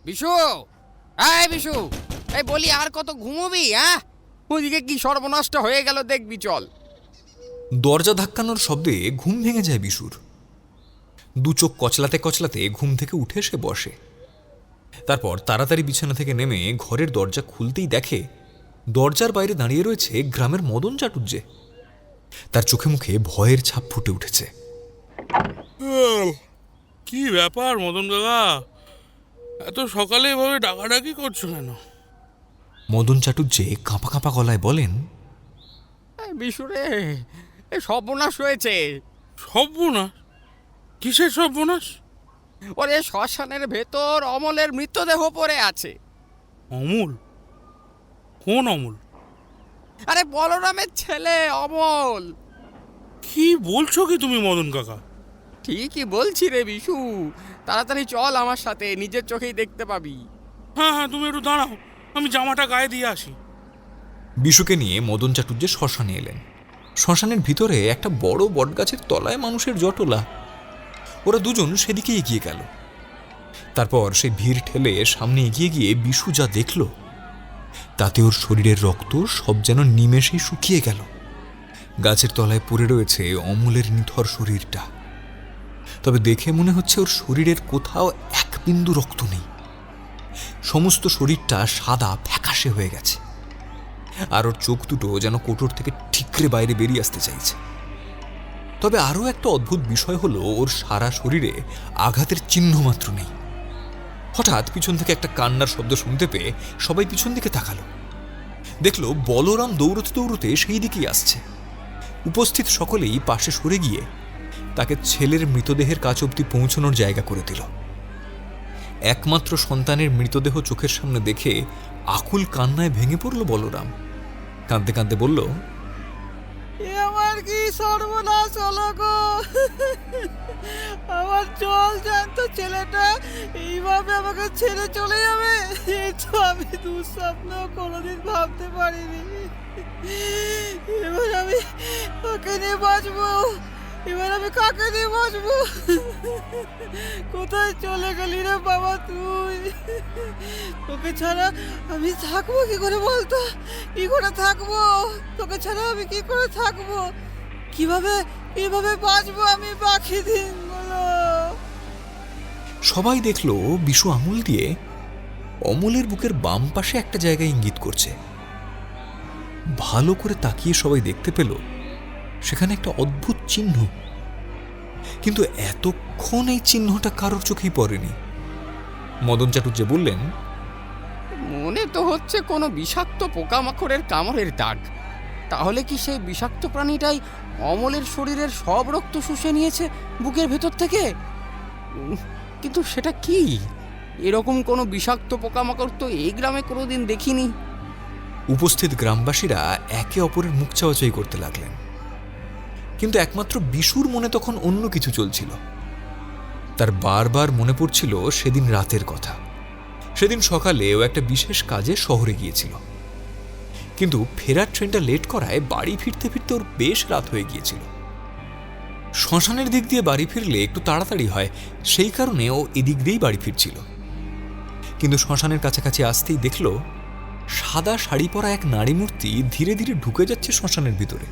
বিশু, এই বিশু, এই বলি আর কত ঘুমোবি? হ্যাঁ, ওইদিকে কি সর্বনষ্ট হয়ে গেল দেখবি, চল। দরজা ধাক্কানোর শব্দে ঘুম ভেঙে যায় বিশুর। দু চোখ কচলাতে কচলাতে ঘুম থেকে উঠে সে বসে। তারপর তাড়াতাড়ি বিছানা থেকে নেমে ঘরের দরজা খুলতেই দেখে দরজার বাইরে দাঁড়িয়ে রয়েছে গ্রামের মদন চাটুজ্জে। তার চোখে মুখে ভয়ের ছাপ ফুটে উঠেছে। কি ব্যাপার মদন কাকা, এত সকালে এভাবে ডাকাডাকি করছো কেন? মদন চাটুজ্জে কাঁপা কাঁপা গলায় বলেন, বিশু রে, এ সর্বনাশ হয়েছে। সর্বনাশ? কিসের সর্বনাশ? ওরে শ্মশানের ভেতর অমলের মৃতদেহ পড়ে আছে। অমল? কোন অমল? আরে বলরামের ছেলে অমল। কি বলছো কি তুমি মদন কাকা? ঠিকই বলছি রে বিশু, তাড়াতাড়ি চল আমার সাথে, নিজের চোখেই দেখতে পাবি। হ্যাঁ হ্যাঁ, তুমি একটু দাঁড়াও, আমি জামাটা গায়ে দিয়ে আসি। বিশুকে নিয়ে মদন চাটুজ্জে শ্মশানে এলেন। শ্মশানের ভিতরে একটা বড় বটগাছের তলায় মানুষের জটলা। ওরা দুজন সেদিকে এগিয়ে গেল। তারপর সে ভিড় ঠেলে সামনে এগিয়ে গিয়ে বিশু যা দেখল, তাতে ওর শরীরের রক্ত সব যেন নিমেষেই শুকিয়ে গেল। গাছের তলায় পড়ে রয়েছে অমলের নিথর শরীরটা। তবে দেখে মনে হচ্ছে ওর শরীরের কোথাও এক বিন্দু রক্ত নেই। সমস্ত শরীরটা সাদা ফ্যাকাশে হয়ে গেছে, আর ওর চোখ দুটো যেন কোটর থেকে ঠিকরে বাইরে বেরিয়ে আসতে চাইছে। তবে আরও একটা অদ্ভুত বিষয় হলো, ওর সারা শরীরে আঘাতের চিহ্ন মাত্র নেই। হঠাৎ পিছন থেকে একটা কান্নার শব্দ শুনতে পেয়ে সবাই পিছন দিকে তাকালো। দেখলো বলরাম দৌড়তে দৌড়তে সেই দিকেই আসছে। উপস্থিত সকলেই পাশে সরে গিয়ে তাকে ছেলের মৃতদেহের কাছ অবধি পৌঁছানোর জায়গা করে দিল। একমাত্র সন্তানের মৃতদেহ চোখের সামনে দেখে আকুল কান্নায় ভেঙে পড়ল বলরাম। কাঁদতে কাঁদতে বলল, আমার কি সর্বনাশ হলো গো! আমার জল জ্যান্ত ছেলেটা এইভাবে আমাকে ছেড়ে চলে যাবে, এই তো আমি দুঃস্বপ্ন কোনোদিন ভাবতে পারিনি। এবার আমি কাকে নিয়ে বাঁচবো? এবার আমি কাকে নিয়ে বাঁচবো? কোথায় চলে গেলি রে বাবা তুই? তোকে ছাড়া আমি থাকবো কি করে বলতো? কি করে থাকবো? তোকে ছাড়া আমি কি করে থাকবো? কিভাবে বাঁচবো আমি বাকি দিনগুলো? সবাই দেখলো বিশু আঙুল দিয়ে অমলের বুকের বাম পাশে একটা জায়গায় ইঙ্গিত করছে। ভালো করে তাকিয়ে সবাই দেখতে পেল সেখানে একটা অদ্ভুত চিহ্ন, কিন্তু এতক্ষণ এই চিহ্নটা কারোর চোখেই পড়েনি। মদন চাটুজ্জে বললেন, মনে তো হচ্ছে কোনো বিষাক্ত পোকামাকড়ের কামড়ের দাগ। তাহলে কি সেই বিষাক্ত প্রাণীটাই অমলের শরীরের সব রক্ত শুষে নিয়েছে বুকের ভেতর থেকে? কিন্তু সেটা কি? এরকম কোনো বিষাক্ত পোকামাকড় তো এই গ্রামে কোনোদিন দেখিনি। উপস্থিত গ্রামবাসীরা একে অপরের মুখ চাওয়াচাই করতে লাগলেন, কিন্তু একমাত্র বিশুর মনে তখন অন্য কিছু চলছিল। তার বারবার মনে পড়ছিল সেদিন রাতের কথা। সেদিন সকালে ও একটা বিশেষ কাজে শহরে গিয়েছিল, কিন্তু ফেরার ট্রেনটা লেট করায় বাড়ি ফিরতে ফিরতে ওর বেশ রাত হয়ে গিয়েছিল। শ্মশানের দিক দিয়ে বাড়ি ফিরলে একটু তাড়াতাড়ি হয়, সেই কারণে ও এদিক দিয়েই বাড়ি ফিরছিল। কিন্তু শ্মশানের কাছাকাছি আসতেই দেখল সাদা শাড়ি পরা এক নারী মূর্তি ধীরে ধীরে ঢুকে যাচ্ছে শ্মশানের ভিতরে।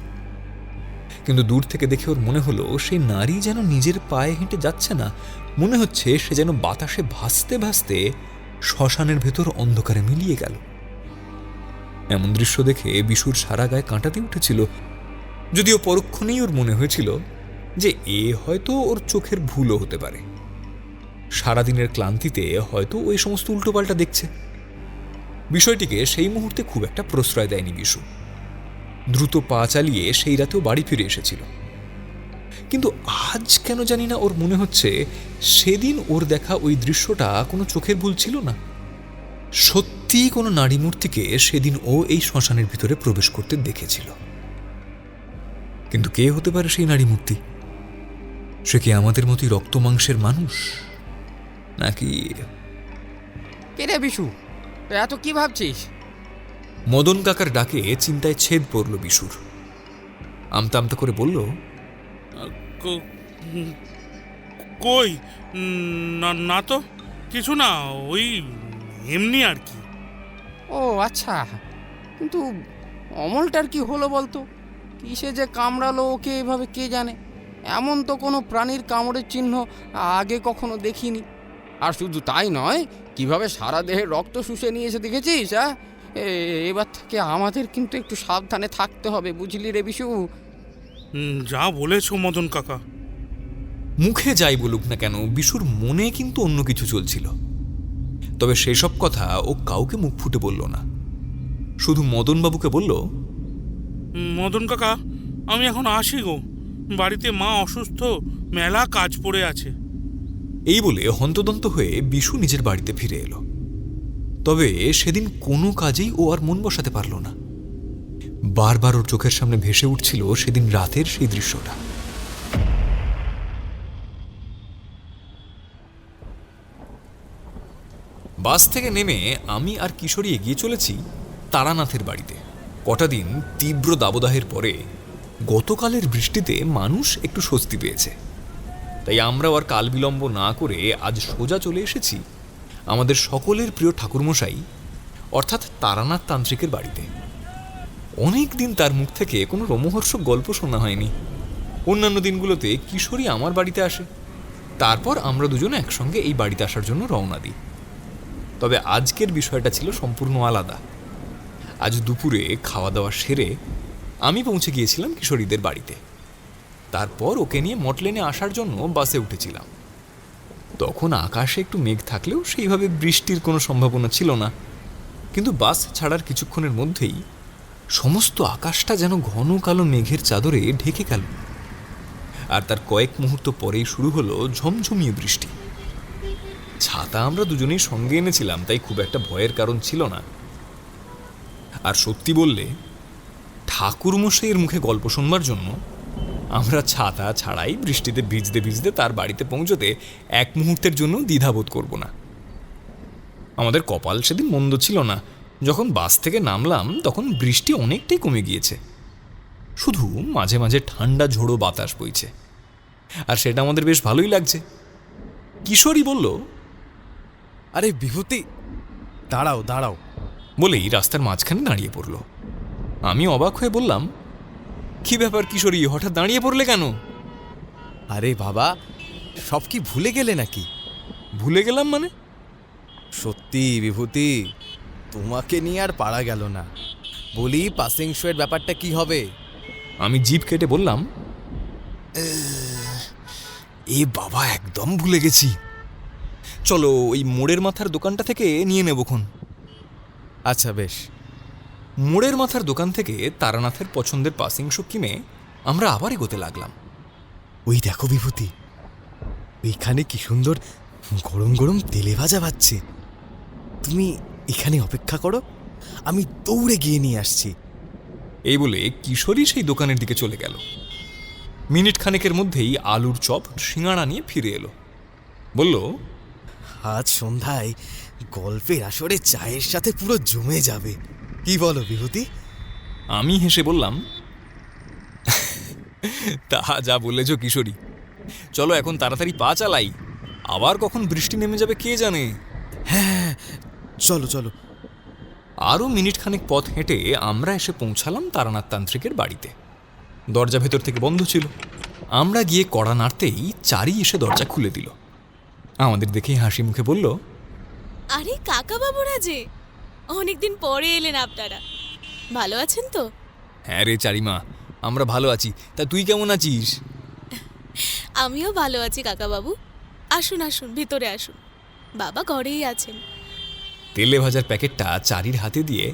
কিন্তু দূর থেকে দেখে ওর মনে হলো সেই নারী যেন নিজের পায়ে হেঁটে যাচ্ছে না, মনে হচ্ছে সে যেন বাতাসে ভাসতে ভাসতে শ্মশানের ভেতর অন্ধকারে মিলিয়ে গেল। এমন দৃশ্য দেখে বিশুর সারা গায়ে কাঁটাতে উঠেছিল, যদিও পরক্ষণেই ওর মনে হয়েছিল যে এ হয়তো ওর চোখের ভুলও হতে পারে। সারাদিনের ক্লান্তিতে হয়তো ওই সমস্ত উল্টোপাল্টা দেখছে। বিষয়টিকে সেই মুহূর্তে খুব একটা প্রশ্রয় দেয়নি বিশু। দ্রুত পা চালিয়ে সেই রাতেও বাড়ি ফিরে এসেছিল। কিন্তু আজ কেন জানি না ওর মনে হচ্ছে সেদিন ওর দেখা ওই দৃশ্যটা কোনো চোখের ভুল ছিল না। সত্যিই কোনো নারী মূর্তিকে সেদিন ও এই শ্মশানের ভিতরে প্রবেশ করতে দেখেছিল। কিন্তু কে হতে পারে সেই নারী মূর্তি? সে কি আমাদের মতোই রক্ত মাংসের মানুষ, নাকি? কে রে বিশু, এত কি ভাবছিস? মদন কাকার ডাকে চিন্তায় ছেদ পড়ল বিশুর। আমতা আমতা করে বলল, কই? না তো, কিছু না, ওই এমনি আর কি। ও আচ্ছা, কিন্তু অমলটার কি হলো বলতো? কিসে যে কামড়ালো ওকে এভাবে কে জানে। এমন তো কোনো প্রাণীর কামড়ের চিহ্ন আগে কখনো দেখিনি। আর শুধু তাই নয়, কিভাবে সারা দেহে রক্ত শুষে নিয়েছে দেখেছিস? হ্যাঁ, এবার থেকে আমাদের কিন্তু একটু সাবধানে থাকতে হবে, বুঝলি রে বিশু? যা বলেছো মদন কাকা। মুখে যাই বলুক না কেন, বিশুর মনে কিন্তু অন্য কিছু চলছিল। তবে সেসব কথা ও কাউকে মুখ ফুটে বলল না, শুধু মদনবাবুকে বলল, মদন কাকা, আমি এখন আসি গো, বাড়িতে মা অসুস্থ, মেলা কাজ পড়ে আছে। এই বলে হন্তদন্ত হয়ে বিশু নিজের বাড়িতে ফিরে এলো। তবে সেদিন কোনো কাজেই ও আর মন বসাতে পারল না। বারবার ওর চোখের সামনে ভেসে উঠছিল সেদিন রাতের সেই দৃশ্যটা। বাস থেকে নেমে আমি আর কিশোরী এগিয়ে চলেছি তারানাথের বাড়িতে। কটা দিন তীব্র দাবদাহের পরে গতকালের বৃষ্টিতে মানুষ একটু স্বস্তি পেয়েছে। তাই আমরাও আর কাল বিলম্ব না করে আজ সোজা চলে এসেছি আমাদের সকলের প্রিয় ঠাকুরমশাই অর্থাৎ তারানাথ তান্ত্রিকের বাড়িতে। অনেক দিন তার মুখ থেকে কোনো রোমহর্ষক গল্প শোনা হয়নি। অন্যান্য দিনগুলোতে কিশোরী আমার বাড়িতে আসে, তারপর আমরা দুজনে একসঙ্গে এই বাড়িতে আসার জন্য রওনা দিই। তবে আজকের বিষয়টা ছিল সম্পূর্ণ আলাদা। আজ দুপুরে খাওয়া দাওয়া সেরে আমি পৌঁছে গিয়েছিলাম কিশোরীদের বাড়িতে। তারপর ওকে নিয়ে মটলেনে আসার জন্য বাসে উঠেছিলাম। তখন আকাশে একটু মেঘ থাকলেও সেইভাবে বৃষ্টির কোনো সম্ভাবনা ছিল না। কিন্তু বাস ছাড়ার কিছুক্ষণের মধ্যেই সমস্ত আকাশটা যেন ঘন কালো মেঘের চাদরে ঢেকে গেল। আর তার কয়েক মুহূর্ত পরেই শুরু হলো ঝমঝমিয়ে বৃষ্টি। ছাতা আমরা দুজনেই সঙ্গে এনেছিলাম, তাই খুব একটা ভয়ের কারণ ছিল না। আর সত্যি বললে, ঠাকুরমশাইয়ের মুখে গল্প শুনবার জন্য আমরা ছাতা ছাড়াই বৃষ্টিতে ভিজতে ভিজতে তার বাড়িতে পৌঁছতে এক মুহূর্তের জন্য দ্বিধাবোধ করব না। আমাদের কপাল সেদিন মন্দ ছিল না। যখন বাস থেকে নামলাম তখন বৃষ্টি অনেকটাই কমে গিয়েছে, শুধু মাঝে মাঝে ঠান্ডা ঝোড়ো বাতাস বইছে, আর সেটা আমাদের বেশ ভালোই লাগছে। কিশোরী বলল, আরে বিভূতি, দাঁড়াও দাঁড়াও বলেই রাস্তার মাঝখানে দাঁড়িয়ে পড়ল। আমি অবাক হয়ে বললাম, কি ব্যাপার কিশোরী, হঠাৎ দাঁড়িয়ে পড়লে কেন? আরে বাবা, সব কি ভুলে গেলে নাকি? ভুলে গেলাম মানে? সত্যি বিভূতি, তোমাকে নিয়ে আর পারা গেল না। বলি, পাসিং শোয়ের ব্যাপারটা কি হবে? আমি জিভ কেটে বললাম, এ বাবা, একদম ভুলে গেছি। চলো ওই মোড়ের মাথার দোকানটা থেকে নিয়ে নেবক্ষণ। আচ্ছা বেশ। মোড়ের মাথার দোকান থেকে তারানাথের পছন্দের পাসিং শো কিনে আমরা আবার এগোতে লাগলাম। ওই দেখো বিভূতি, ওইখানে কি সুন্দর গরম গরম তেলে ভাজা পাচ্ছে। তুমি এখানে অপেক্ষা করো, আমি দৌড়ে গিয়ে নিয়ে আসছি। এই বলে কিশোরী সেই দোকানের দিকে চলে গেল। মিনিট খানেকের মধ্যেই আলুর চপ সিঙাড়া নিয়ে ফিরে এলো। বলল, আজ সন্ধ্যায় গল্পের আসরে চায়ের সাথে পুরো জমে যাবে। কি বলো বিভূতি? আমি হেসে বললাম, তা যা বলেছ কিশোরী। চলো এখন তাড়াতাড়ি পা চালাই, আবার কখন বৃষ্টি নেমে যাবে কে জানে। হ্যাঁ, চলো চলো। আরও মিনিট খানেক পথ হেঁটে আমরা এসে পৌঁছালাম তারানাথ তান্ত্রিকের বাড়িতে। দরজা ভেতর থেকে বন্ধ ছিল। আমরা গিয়ে কড়া নাড়তেই চারি এসে দরজা খুলে দিল। আমাদের দেখেই হাসি মুখে বলল, আরে কাকা বাবুরা যে, অনেকদিন পরে এলেন আপনারা। ভালো আছেন তো? হ্যাঁ রে চারিমা, আমরা ভালো আছি। তা তুই কেমন আছিস? আমিও ভালো আছি কাকা বাবু। আসুন আসুন, ভিতরে আসুন, বাবা ঘরেই আছেন। তেলে ভাজার প্যাকেটটা চারির হাতে দিয়ে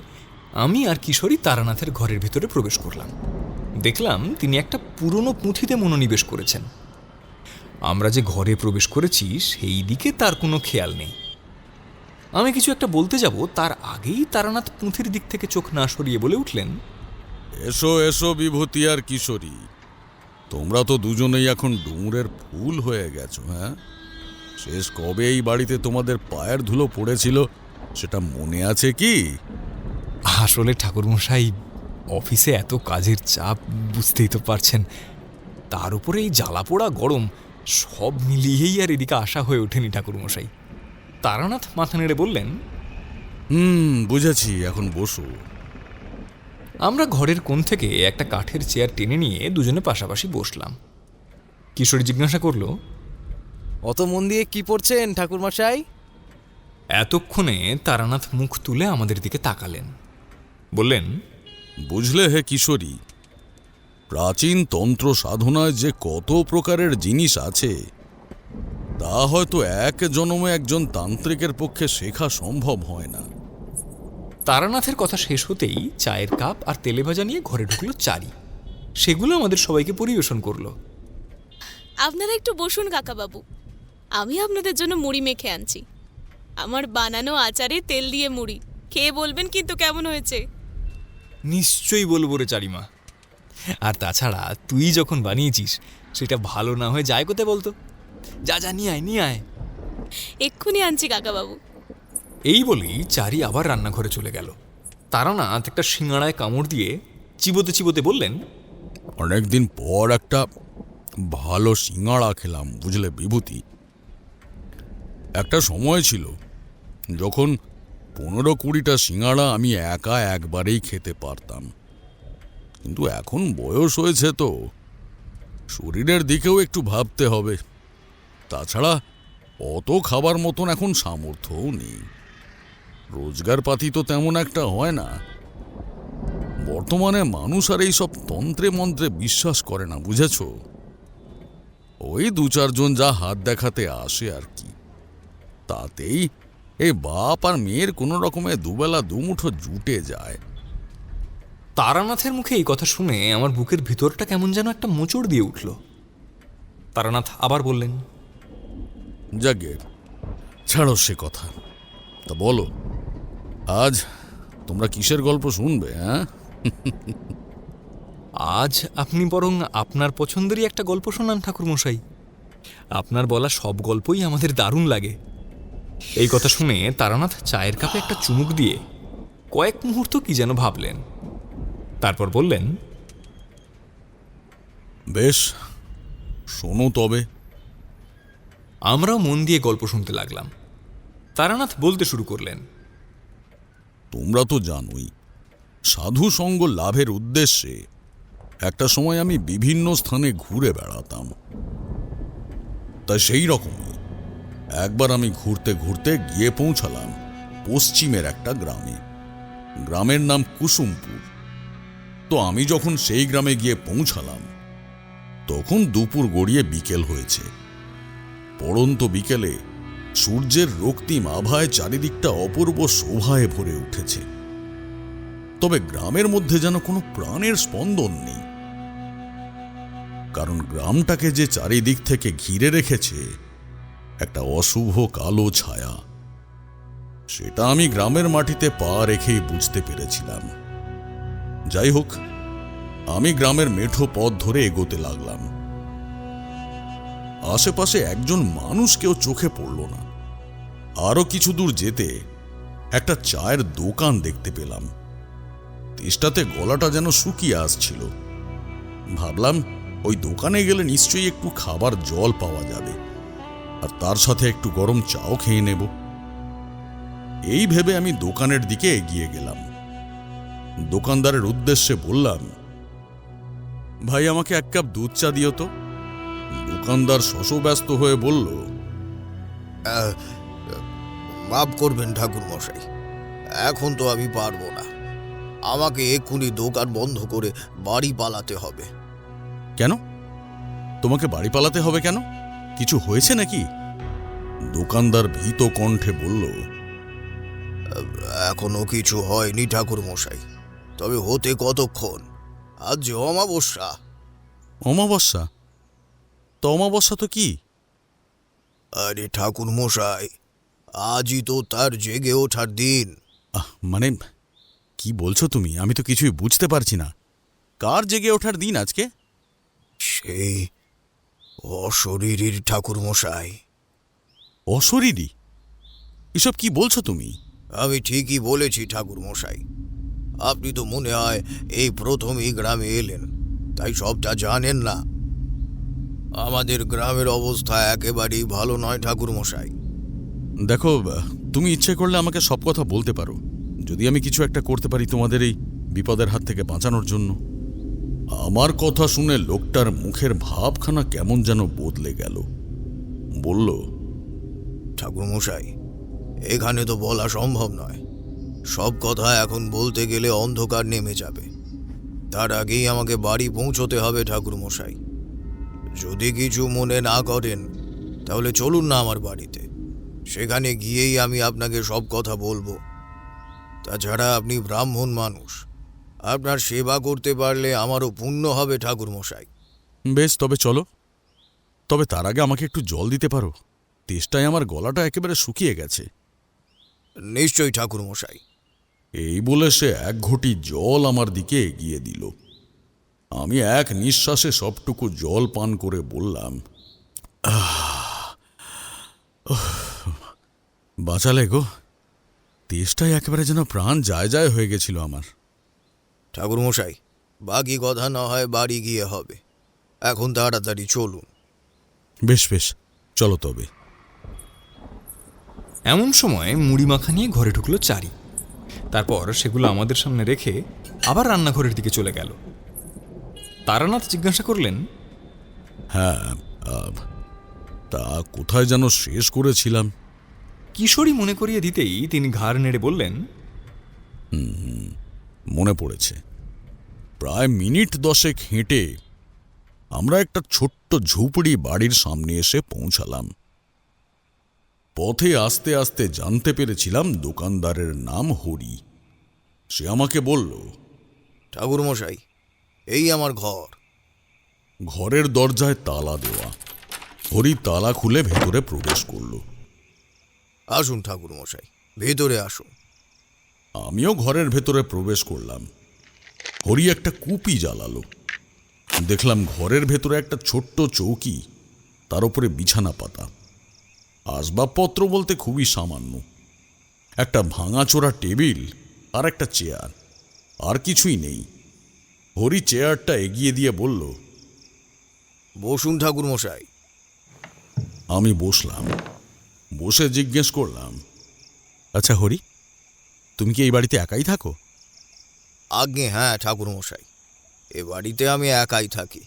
আমি আর কিশোরী তারানাথের ঘরের ভিতরে প্রবেশ করলাম। দেখলাম তিনি একটা পুরনো পুঁথিতে মনোনিবেশ করেছেন। আমরা যে ঘরে প্রবেশ করেছি সেই দিকে তার কোনো খেয়াল নেই। আমি কিছু একটা বলতে যাব, তার আগেই তারানাথ পুঁথির দিক থেকে চোখ না সরিয়ে বলে উঠলেন, এসো এসো বিভূতি আর কিশোরী, তোমরা তো দুজনেই এখন ডুমুরের ফুল হয়ে গেছো। হ্যাঁ, শেষ কবে এই বাড়িতে তোমাদের পায়ের ধুলো পড়েছিল সেটা মনে আছে কি? আসলে ঠাকুরমশাই, অফিসে এত কাজের চাপ, বুঝতেই তো পারছেন, তার উপরে এই জ্বালাপোড়া গরম, সব মিলিয়েই আর এদিকে আসা হয়ে ওঠেনি ঠাকুরমশাই। তারানাথ মাথা নেড়ে বললেন, বুঝেছি, এখন বসো। আমরা ঘরের কোণ থেকে একটা কাঠের চেয়ার টেনে নিয়ে দুজনে পাশাপাশি বসলাম। কিশোরী জিজ্ঞাসা করল, অত মন দিয়ে কি পড়ছেন ঠাকুরমশাই? এতক্ষণে তারানাথ মুখ তুলে আমাদের দিকে তাকালেন, বললেন, বুঝলে হে কিশোরী, প্রাচীন তন্ত্র সাধনায় যে কত প্রকারের জিনিস আছে তা হয়তো এক জন্মে একজন তান্ত্রিকের পক্ষে শেখা সম্ভব হয় না। তারানাথের কথা শেষ হতেই চায়ের কাপ আর তেলে ভাজা নিয়ে ঘরে ঢুকলো চারি। সেগুলো আমাদের সবাইকে পরিবেশন করলো। আপনারা একটু বসুন কাকাবাবু, আমি আপনাদের জন্য মুড়ি মেখে আনছি। আমার বানানো আচারে তেল দিয়ে মুড়ি, খেয়ে বলবেন কিন্তু কেমন হয়েছে। নিশ্চয়ই বলবো রে চারিমা। আর তাছাড়া তুই যখন বানিয়েছিস সেটা ভালো না হয়ে যায় কোথায় বলতো? যা যা নিয়ে আয়, নিয়ে আয়। এক্ষুনি আনছি কাকাবাবু। এই বলেই চারি আবার রান্নাঘরে চলে গেল। তারানাথ একটা সিঙাড়ায় কামড় দিয়ে চিবোতে চিবোতে বললেন, অনেকদিন পর একটা ভালো সিঙাড়া খেলাম, বুঝলে বিভূতি। একটা সময় ছিল যখন 15-20টা সিঙাড়া আমি একা একবারেই খেতে পারতাম, কিন্তু এখন বয়স হয়েছে তো শরীরের দিকেও একটু ভাবতে হবে। তাছাড়া অত খাবার মতন এখন সামর্থ্যও নেই, রোজগারপাতি তো তেমন একটা হয় না। বর্তমানে মানুষ আর এইসব তন্ত্রে মন্ত্রে বিশ্বাস করে না, বুঝেছ? ওই 2-4 জন যা হাত দেখাতে আসে আর কি, তাতেই এই বাপ আর মেয়ের কোনো রকমে দুবেলা দুমুঠো জুটে যায়। তারানাথের মুখে এই কথা শুনে আমার বুকের ভিতরটা কেমন যেন একটা মোচড় দিয়ে উঠল। তারানাথ আবার বললেন, যাগে, ছাড়ো সে কথা। তা বলো, আজ তোমরা কিসের গল্প শুনবে? হ্যাঁ, আজ আপনি বরং আপনার পছন্দেরই একটা গল্প শোনান ঠাকুরমশাই। আপনার বলা সব গল্পই আমাদের দারুণ লাগে। এই কথা শুনে তারানাথ চায়ের কাপে একটা চুমুক দিয়ে কয়েক মুহূর্ত কি যেন ভাবলেন, তারপর বললেন, বেশ, শোনো তবে। আমরাও মন দিয়ে গল্প শুনতে লাগলাম। তারানাথ বলতে শুরু করলেন, তোমরা তো জানোই, সাধু সঙ্গ লাভের উদ্দেশ্যে একটা সময় আমি বিভিন্ন স্থানে ঘুরে বেড়াতাম। তাই সেই রকমই একবার আমি ঘুরতে ঘুরতে গিয়ে পৌঁছালাম পশ্চিমের একটা গ্রামে। গ্রামের নাম কুসুমপুর। তো আমি যখন সেই গ্রামে গিয়ে পৌঁছালাম তখন দুপুর গড়িয়ে বিকেল হয়েছে। পড়ন্ত বিকেলে সূর্যের রক্তিম আভায় চারিদিকটা অপূর্ব শোভায় ভরে উঠেছে। তবে গ্রামের মধ্যে যেন কোনো প্রাণের স্পন্দন নেই, কারণ গ্রামটাকে যে চারিদিক থেকে ঘিরে রেখেছে একটা অশুভ কালো ছায়া। সেটা আমি গ্রামের মাটিতে পা রেখেই বুঝতে পেরেছিলাম। যাই হোক, আমি গ্রামের মেঠো পথ ধরে এগোতে লাগলাম। আশেপাশে একজন মানুষ কেউ চোখে পড়ল না। আরো কিছু দূর যেতে একটা চায়ের দোকান দেখতে পেলাম। তেষ্টাতে গলাটা যেন শুকিয়ে আসছিল। ভাবলাম ওই দোকানে গেলে নিশ্চয়ই একটু খাবার জল পাওয়া যাবে, আর তার সাথে একটু গরম চাও খেয়ে নেব। এই ভেবে আমি দোকানের দিকে এগিয়ে গেলাম। দোকানদারের উদ্দেশ্যে বললাম, ভাই, আমাকে 1 কাপ দুধ চা দিও তো। দোকানদার শশব্যস্ত হয়ে বলল, মাফ করবেন ঠাকুর মশাই, এখন তো আমি পারবো না। আমাকে এক্ষুনি দোকান বন্ধ করে বাড়ি পালাতে হবে। কেন? তোমাকে বাড়ি পালাতে হবে কেন? কিছু হয়েছে নাকি? দোকানদার ভীত কণ্ঠে বলল, এখনো কিছু হয়নি ঠাকুর মশাই, তবে হতে কতক্ষণ? আজ যে অমাবস্যা। অমাবস্যা? তো অমাবস্যা তো কি? আরে ঠাকুর মশাই, আজই তো তার জেগে ওঠার দিন। মানে কি বলছো তুমি? আমি তো কিছুই বুঝতে পারছি না। কার জেগে ওঠার দিন আজকে? সেই অশরীরীর ঠাকুর মশাই। অশরীরী? এসব কি বলছো তুমি? আমি ঠিকই বলেছি ঠাকুর মশাই। আপনি তো মনে হয় এই প্রথম এই গ্রামে এলেন, তাই সবটা জানেন না। আমাদের গ্রামের অবস্থা একেবারেই ভালো নয় ঠাকুর মশাই। দেখো, তুমি ইচ্ছে করলে আমাকে সব কথা বলতে পারো, যদি আমি কিছু একটা করতে পারি তোমাদের এই বিপদের হাত থেকে বাঁচানোর জন্য। আমার কথা শুনে লোকটার মুখের ভাবখানা কেমন যেন বদলে গেল। বলল, ঠাকুরমশাই, এখানে তো বলা সম্ভব নয়। সব কথা এখন বলতে গেলে অন্ধকার নেমে যাবে। তার আগেই আমাকে বাড়ি পৌঁছতে হবে ঠাকুরমশাই। যদি কিছু মনে না করেন তাহলে চলুন না আমার বাড়িতে, সেখানে গিয়েই আমি আপনাকে সব কথা বলবো। তাছাড়া আপনি ব্রাহ্মণ মানুষ, আপনার সেবা করতে পারলে আমারও পুণ্য হবে ঠাকুরমশাই। বেশ, তবে চলো। তবে তার আগে আমাকে একটু জল দিতে পারো? তেষ্টায় আমার গলাটা একেবারে শুকিয়ে গেছে। নিশ্চয়ই ঠাকুরমশাই। এই বলে সে এক ঘটি জল আমার দিকে এগিয়ে দিল। আমি এক নিঃশ্বাসে সবটুকু জল পান করে বললাম, বাঁচালে গো। তেষ্টায় একেবারে যেন প্রাণ যায় যায় হয়ে গেছিল আমার। ঠাকুরমশাই, বাকি কথা না হয় বাড়ি গিয়ে হবে, এখন তাড়াতাড়ি চলুন। বেশ বেশ, চলো তবে। এমন সময় মুড়ি মাখা নিয়ে ঘরে ঢুকলো চারি। তারপর সেগুলো আমাদের সামনে রেখে আবার রান্নাঘরের দিকে চলে গেল। তারানাথ জিজ্ঞাসা করলেন, হ্যাঁ, তা কোথায় যেন শেষ করেছিলাম? কিশোরী মনে করিয়ে দিতেই তিনি ঘাড় নেড়ে বললেন, মনে পড়েছে। প্রায় মিনিট 10 হেঁটে আমরা একটা ছোট্ট ঝুপড়ি বাড়ির সামনে এসে পৌঁছালাম। পথে আস্তে আস্তে জানতে পেরেছিলাম দোকানদারের নাম হরি। সে আমাকে বলল, ঠাকুরমশাই, এই আমার ঘর। ঘরের দরজায় তালা দেওয়া। হরি তালা খুলে ভেতরে প্রবেশ করল। আসুন ঠাকুরমশাই, ভেতরে আসুন। আমিও ঘরের ভেতরে প্রবেশ করলাম। হরি একটা কুপি জ্বালালো। দেখলাম ঘরের ভেতরে একটা ছোট্ট চৌকি, তার উপরে বিছানা পাতা। আসবাবপত্র বলতে খুবই সামান্য। একটা ভাঙাচোরা টেবিল আর একটা চেয়ার, আর কিছুই নেই। হরি চেয়ারটা এগিয়ে দিয়ে বলল, বসুন ঠাকুরমশাই। আমি বসলাম। বসে জিজ্ঞেস করলাম, আচ্ছা হরি, তুমি কি এই বাড়িতে একাই থাকো? আজ্ঞে হ্যাঁ ঠাকুরমশাই, এ বাড়িতে আমি একাই থাকি।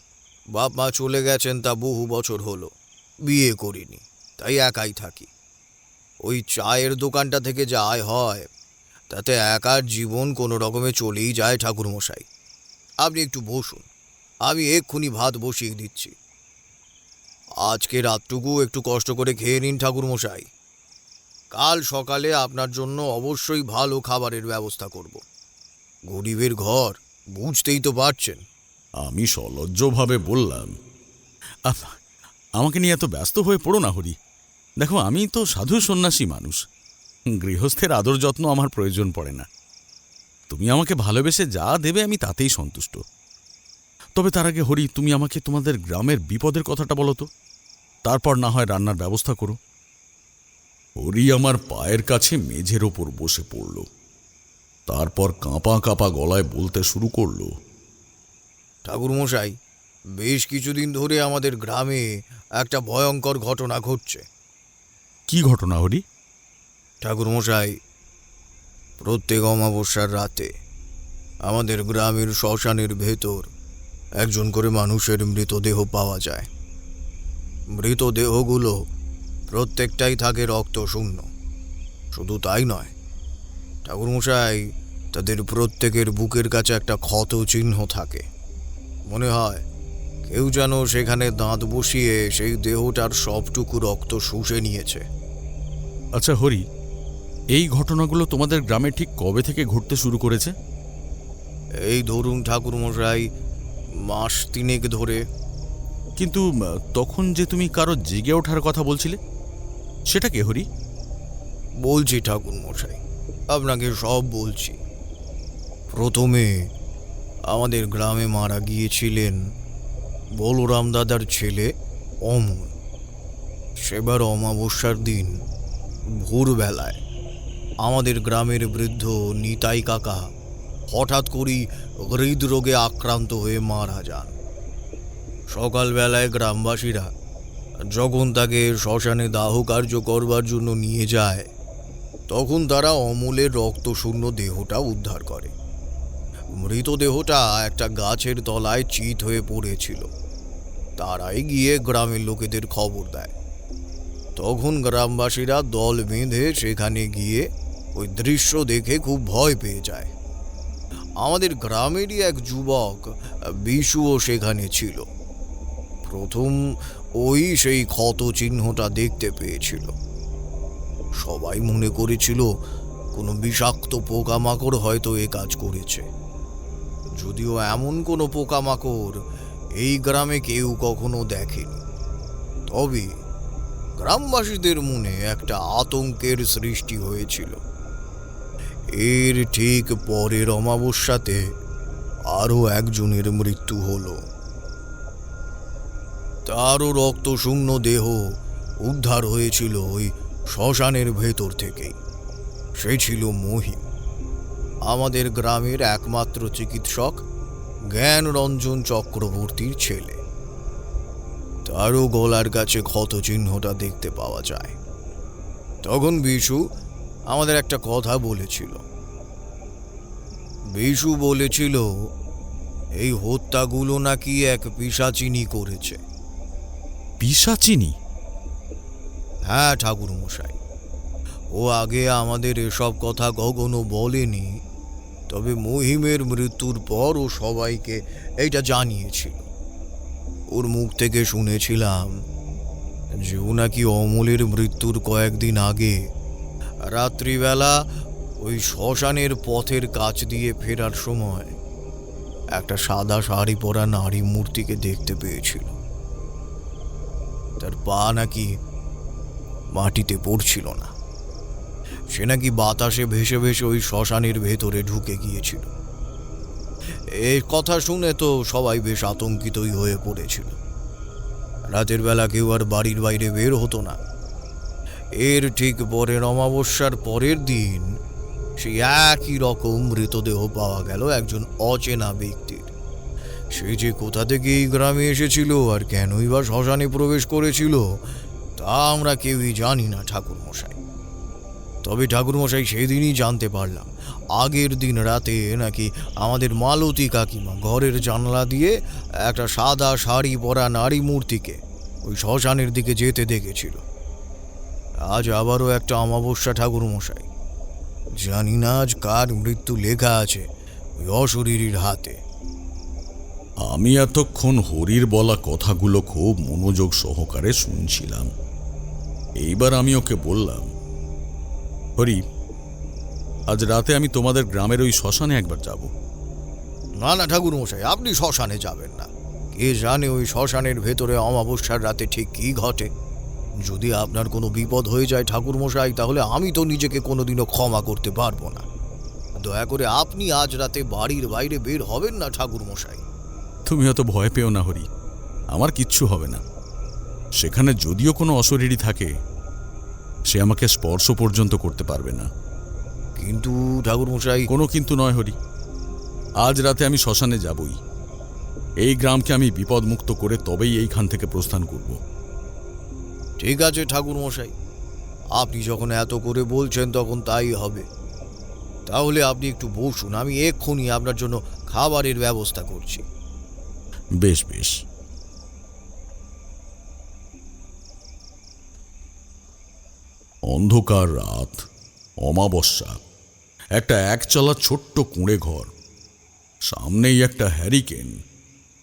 বাপ মা চলে গেছেন তা বহু বছর হলো। বিয়ে করিনি, তাই একাই থাকি। ওই চায়ের দোকানটা থেকে যা আয় হয় তাতে একার জীবন কোনো রকমে চলেই যায় ঠাকুরমশাই। আপনি একটু বসুন, আমি এক্ষুনি ভাত বসিয়ে দিচ্ছি। আজকে রাতটুকু একটু কষ্ট করে খেয়ে নিন ঠাকুরমশাই। কাল সকালে আপনার জন্য অবশ্যই ভালো খাবারের ব্যবস্থা করব। গরিবের ঘর, বুঝতেই তো পারছেন। আমি সলজ্জভাবে বললাম, আমাকে নিয়ে এত ব্যস্ত হয়ে পড়ো না হরি। দেখো, আমি তো সাধু সন্ন্যাসী মানুষ। গৃহস্থের আদর যত্ন আমার প্রয়োজন পড়ে না। তুমি আমাকে ভালোবেসে যা দেবে আমি তাতেই সন্তুষ্ট। তবে তার আগে হরি, তুমি আমাকে তোমাদের গ্রামের বিপদের কথাটা বলো তো, তারপর না হয় রান্নার ব্যবস্থা করো। হরি আমার পায়ের কাছে মেঝের ওপর বসে পড়ল। তারপর কাঁপা কাঁপা গলায় বলতে শুরু করলো, ঠাকুরমশাই, বেশ কিছুদিন ধরে আমাদের গ্রামে একটা ভয়ঙ্কর ঘটনা ঘটছে। কি ঘটনা হরি? ঠাকুরমশাই, প্রত্যেক অমাবস্যার রাতে আমাদের গ্রামের শ্মশানের ভেতর একজন করে মানুষের মৃতদেহ পাওয়া যায়। মৃতদেহগুলো প্রত্যেকটাই থাকে রক্তশূন্য। শুধু তাই নয় ঠাকুরমশাই, তাদের প্রত্যেকের বুকের কাছে একটা ক্ষত চিহ্ন থাকে। মনে হয় কেউ যেন সেখানে দাঁত বসিয়ে সেই দেহটার সবটুকু রক্ত শুষে নিয়েছে। আচ্ছা হরি, এই ঘটনাগুলো তোমাদের গ্রামে ঠিক কবে থেকে ঘটতে শুরু করেছে? এই ধরুন ঠাকুরমশাই, মাস 3 ধরে। কিন্তু তখন যে তুমি কারো জেগে ওঠার কথা বলছিলে, সেটা কে হরি? বলছি ঠাকুরমশাই, আপনাকে সব বলছি। প্রথমে আমাদের গ্রামে মারা গিয়েছিলেন বলরাম দাদার ছেলে অমল। সেবার অমাবস্যার দিন ভোরবেলায় আমাদের গ্রামের বৃদ্ধ নিতাই কাকা হঠাৎ করেই হৃদরোগে আক্রান্ত হয়ে মারা যান। সকালবেলায় গ্রামবাসীরা যখন তাকে শ্মশানে দাহ কার্য করবার জন্য নিয়ে যায়, তখন তারা অমলের রক্তশূন্য দেহটা উদ্ধার করে। মৃতদেহটা একটা গাছের তলায় চিত হয়ে পড়েছিল। তারাই গিয়ে গ্রামের লোকেদের খবর দেয়। তখন গ্রামবাসীরা দল বেঁধে সেখানে গিয়ে ওই দৃশ্য দেখে খুব ভয় পেয়ে যায়। আমাদের গ্রামেরই এক যুবক বিশুও সেখানে ছিল। প্রথম ওই সেই ক্ষত চিহ্নটা দেখতে পেয়েছিল। সবাই মনে করেছিল কোনো বিষাক্ত পোকামাকড় হয়তো এ কাজ করেছে, যদিও এমন কোনো পোকামাকড় এই গ্রামে কেউ কখনো দেখেনি। তবে গ্রামবাসীদের মনে একটা আতঙ্কের সৃষ্টি হয়েছিল। এর ঠিক পরের অমাবস্যাতে আরও একজনের মৃত্যু হলো। তারও রক্তশূন্য দেহ উদ্ধার হয়েছিল ওই শ্মশানের ভেতর থেকেই। সে ছিল মহিম, আমাদের গ্রামের একমাত্র চিকিৎসক জ্ঞানরঞ্জন চক্রবর্তীর ছেলে। তারও গলার কাছে ক্ষত চিহ্নটা দেখতে পাওয়া যায়। তখন বিশু আমাদের একটা কথা বলেছিল। বিশু বলেছিল এই হত্যাগুলো নাকি এক পিশাচিনী করেছে। পিশাচিনী? হ্যাঁ ঠাকুর মশাই, ও আগে আমাদের এসব কথা কখনো বলেনি, তবে মহিমের মৃত্যুর পর ও সবাইকে এইটা জানিয়েছিল। ওর মুখ থেকে শুনেছিলাম যে ও নাকি অমলের মৃত্যুর কয়েকদিন আগে রাত্রিবেলা ওই শ্মশানের পথের কাছ দিয়ে ফেরার সময় একটা সাদা শাড়ি পরা নারী মূর্তিকে দেখতে পেয়েছিল। তার পা নাকি মাটিতে পড়ছিল না, সে নাকি বাতাসে ভেসে ভেসে ওই শ্মশানের ভেতরে ঢুকে গিয়েছিল। এই কথা শুনে তো সবাই বেশ আতঙ্কিতই হয়ে পড়েছিল। রাতের বেলা কেউ আর বাড়ির বাইরে বের হতো না। এর ঠিক পরের অমাবস্যার পরের দিন সেই একই রকম মৃতদেহ পাওয়া গেল একজন অচেনা ব্যক্তির। সে যে কোথা থেকে এই গ্রামে এসেছিল আর কেনই বা শ্মশানে প্রবেশ করেছিল তা আমরা কেউই জানি না ঠাকুর মশাই। তবে ঠাকুর মশাই সেদিনই জানতে পারলাম আগের দিন রাতে নাকি আমাদের মালতী কাকিমা ঘরের জানলা দিয়ে একটা সাদা শাড়ি পরা নারী মূর্তিকে ওই শ্মশানের দিকে যেতে দেখেছিল। আজ আবারও একটা অমাবস্যা ঠাকুর মশাই, জানি না আজ কার মৃত্যু লেখা আছে ওই অশরীরীর হাতে। আমি এতক্ষণ হরির বলা কথাগুলো খুব মনোযোগ সহকারে শুনছিলাম। এইবার আমি ওকে বললাম, হরি, আজ রাতে আমি তোমাদের গ্রামের ওই শ্মশানে একবার যাব। না না ঠাকুর মশাই, আপনি শ্মশানে যাবেন না। কে জানে ওই শ্মশানের ভেতরে অমাবস্যার রাতে ঠিক কি ঘটে। যদি আপনার কোনো বিপদ হয়ে যায় ঠাকুর মশাই, তাহলে আমি তো নিজেকে কোনোদিনও ক্ষমা করতে পারবো না। দয়া করে আপনি আজ রাতে বাড়ির বাইরে বের হবেন না ঠাকুর মশাই। তুমি অত ভয় পেও না হরি, আমার কিচ্ছু হবে না। সেখানে যদিও কোনো অশরীরী থাকে, সে আমাকে স্পর্শ পর্যন্ত করতে পারবে না। কিন্তু ঠাকুর মশাই, কোনো কিন্তু নয় হরি, আজ রাতে আমি শ্মশানে যাবই। এই গ্রামকে আমি বিপদমুক্ত করে তবেই এইখান থেকে প্রস্থান করব। ঠিক আছে ঠাকুর মশাই, আপনি যখন এত করে বলছেন তখন তাই হবে। তাহলে আপনি একটু বসুন, আমি এক্ষুনি আপনার জন্য খাবারের ব্যবস্থা করছি। বেশ বেশ। অন্ধকার রাত, অমাবস্যা, একটা একচালা ছোট্ট কুঁড়ে ঘর, সামনেই একটা হ্যারিকেন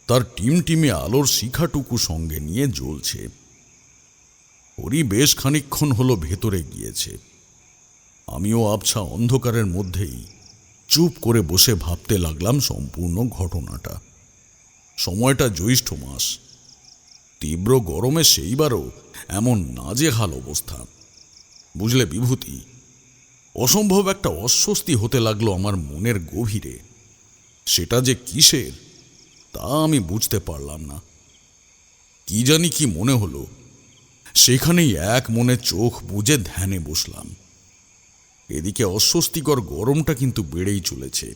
তার টিমটিমে আলোর শিখাটুকু সঙ্গে নিয়ে জ্বলছে। হরি বেশ খানিকক্ষণ হলো ভেতরে গিয়েছে। আমিও আবছা অন্ধকারের মধ্যেই চুপ করে বসে ভাবতে লাগলাম সম্পূর্ণ ঘটনাটা। সময়টা জ্যৈষ্ঠ মাস, তীব্র গরমে সেইবারও এমন নাজেহাল অবস্থা। বুঝলে বিভূতি, অসম্ভব একটা অস্বস্তি হতে লাগলো আমার মনের গভীরে। সেটা যে কিসের তা আমি বুঝতে পারলাম না। কি জানি কি মনে হলো, সেখানেই এক মনে চোখ বুজে ধ্যানে বসলাম। এদিকে অস্বস্তিকর গরমটা কিন্তু বেড়েই চলেছে।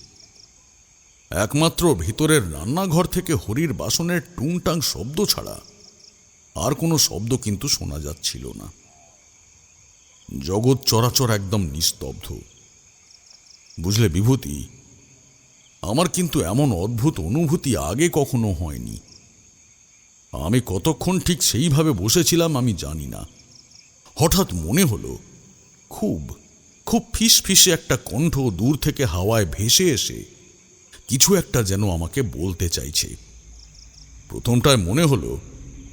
একমাত্র ভিতরের রান্নাঘর থেকে হরির বাসনের টুংটাং শব্দ ছাড়া আর কোনো শব্দ কিন্তু শোনা যাচ্ছিল না। জগৎ চরাচর একদম নিস্তব্ধ। বুঝলে বিভূতি, আমার কিন্তু এমন অদ্ভুত অনুভূতি আগে কখনো হয়নি। আমি কতক্ষণ ঠিক সেইভাবে বসেছিলাম আমি জানি না। হঠাৎ মনে হলো খুব খুব ফিসফিসে একটা কণ্ঠ দূর থেকে হাওয়ায় ভেসে এসে কিছু একটা যেন আমাকে বলতে চাইছে। প্রথমটায় মনে হলো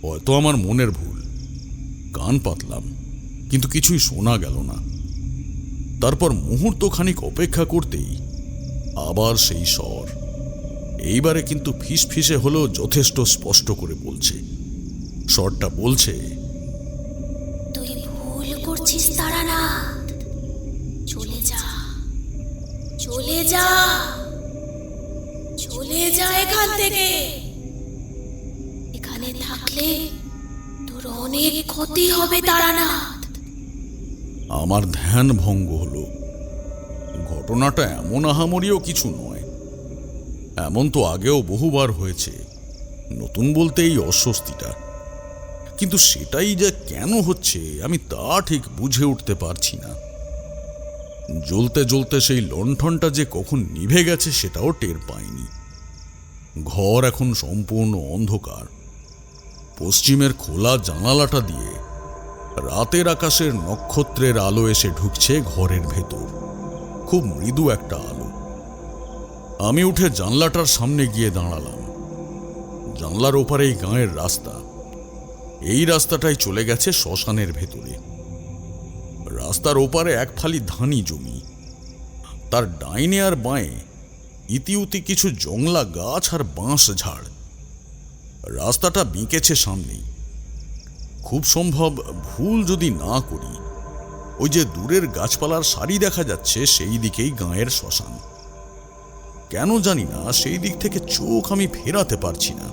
হয়তো আমার মনের ভুল। কান পাতলাম, কিন্তু কিছুই শোনা গেল না। তারপর মুহূর্তখানিক অপেক্ষা করতেই আবার সেই স্বর। এইবারে কিন্তু ফিসফিসে হলেও যথেষ্ট স্পষ্ট করে বলছে। স্বরটা বলছে, তুই ভুল করছিস তারানাথ, চলে যা, চলে যা, চলে যা এখান থেকে। এখানে থাকলে তোর অনেক ক্ষতি হবে তারানাথ। আমার ধ্যান ভঙ্গ হলো। ঘটনাটা এমন আহামরিও কিছু নয়। এমন তো আগেও বহুবার হয়েছে। নতুন বলতে এই অস্বস্তিটা। কিন্তু সেটাই যে কেন হচ্ছে আমি তা ঠিক বুঝে উঠতে পারছি না। জ্বলতে জ্বলতে সেই লণ্ঠনটা যে কখন নিভে গেছে সেটাও টের পাইনি। ঘর এখন সম্পূর্ণ অন্ধকার। পশ্চিমের খোলা জানালাটা দিয়ে রাতের আকাশের নক্ষত্রের আলো এসে ঢুকছে ঘরের ভেতর। খুব মৃদু একটা আলো। আমি উঠে জানলাটার সামনে গিয়ে দাঁড়ালাম। জানলার ওপারেই গাঁয়ের রাস্তা। এই রাস্তাটাই চলে গেছে শ্মশানের ভেতরে। রাস্তার ওপারে এক ফালি ধানি জমি। তার ডাইনে আর বাঁয়ে ইতিউতি কিছু জংলা গাছ আর বাঁশ ঝাড়। রাস্তাটা বেঁকেছে সামনেই। খুব সম্ভব ভুল যদি না করি, ওই যে দূরের গাছপালার সারি দেখা যাচ্ছে সেই দিকেই গাঁয়ের শ্মশান। কেন জানি না সেই দিক থেকে চোখ আমি ফেরাতে পারছি না।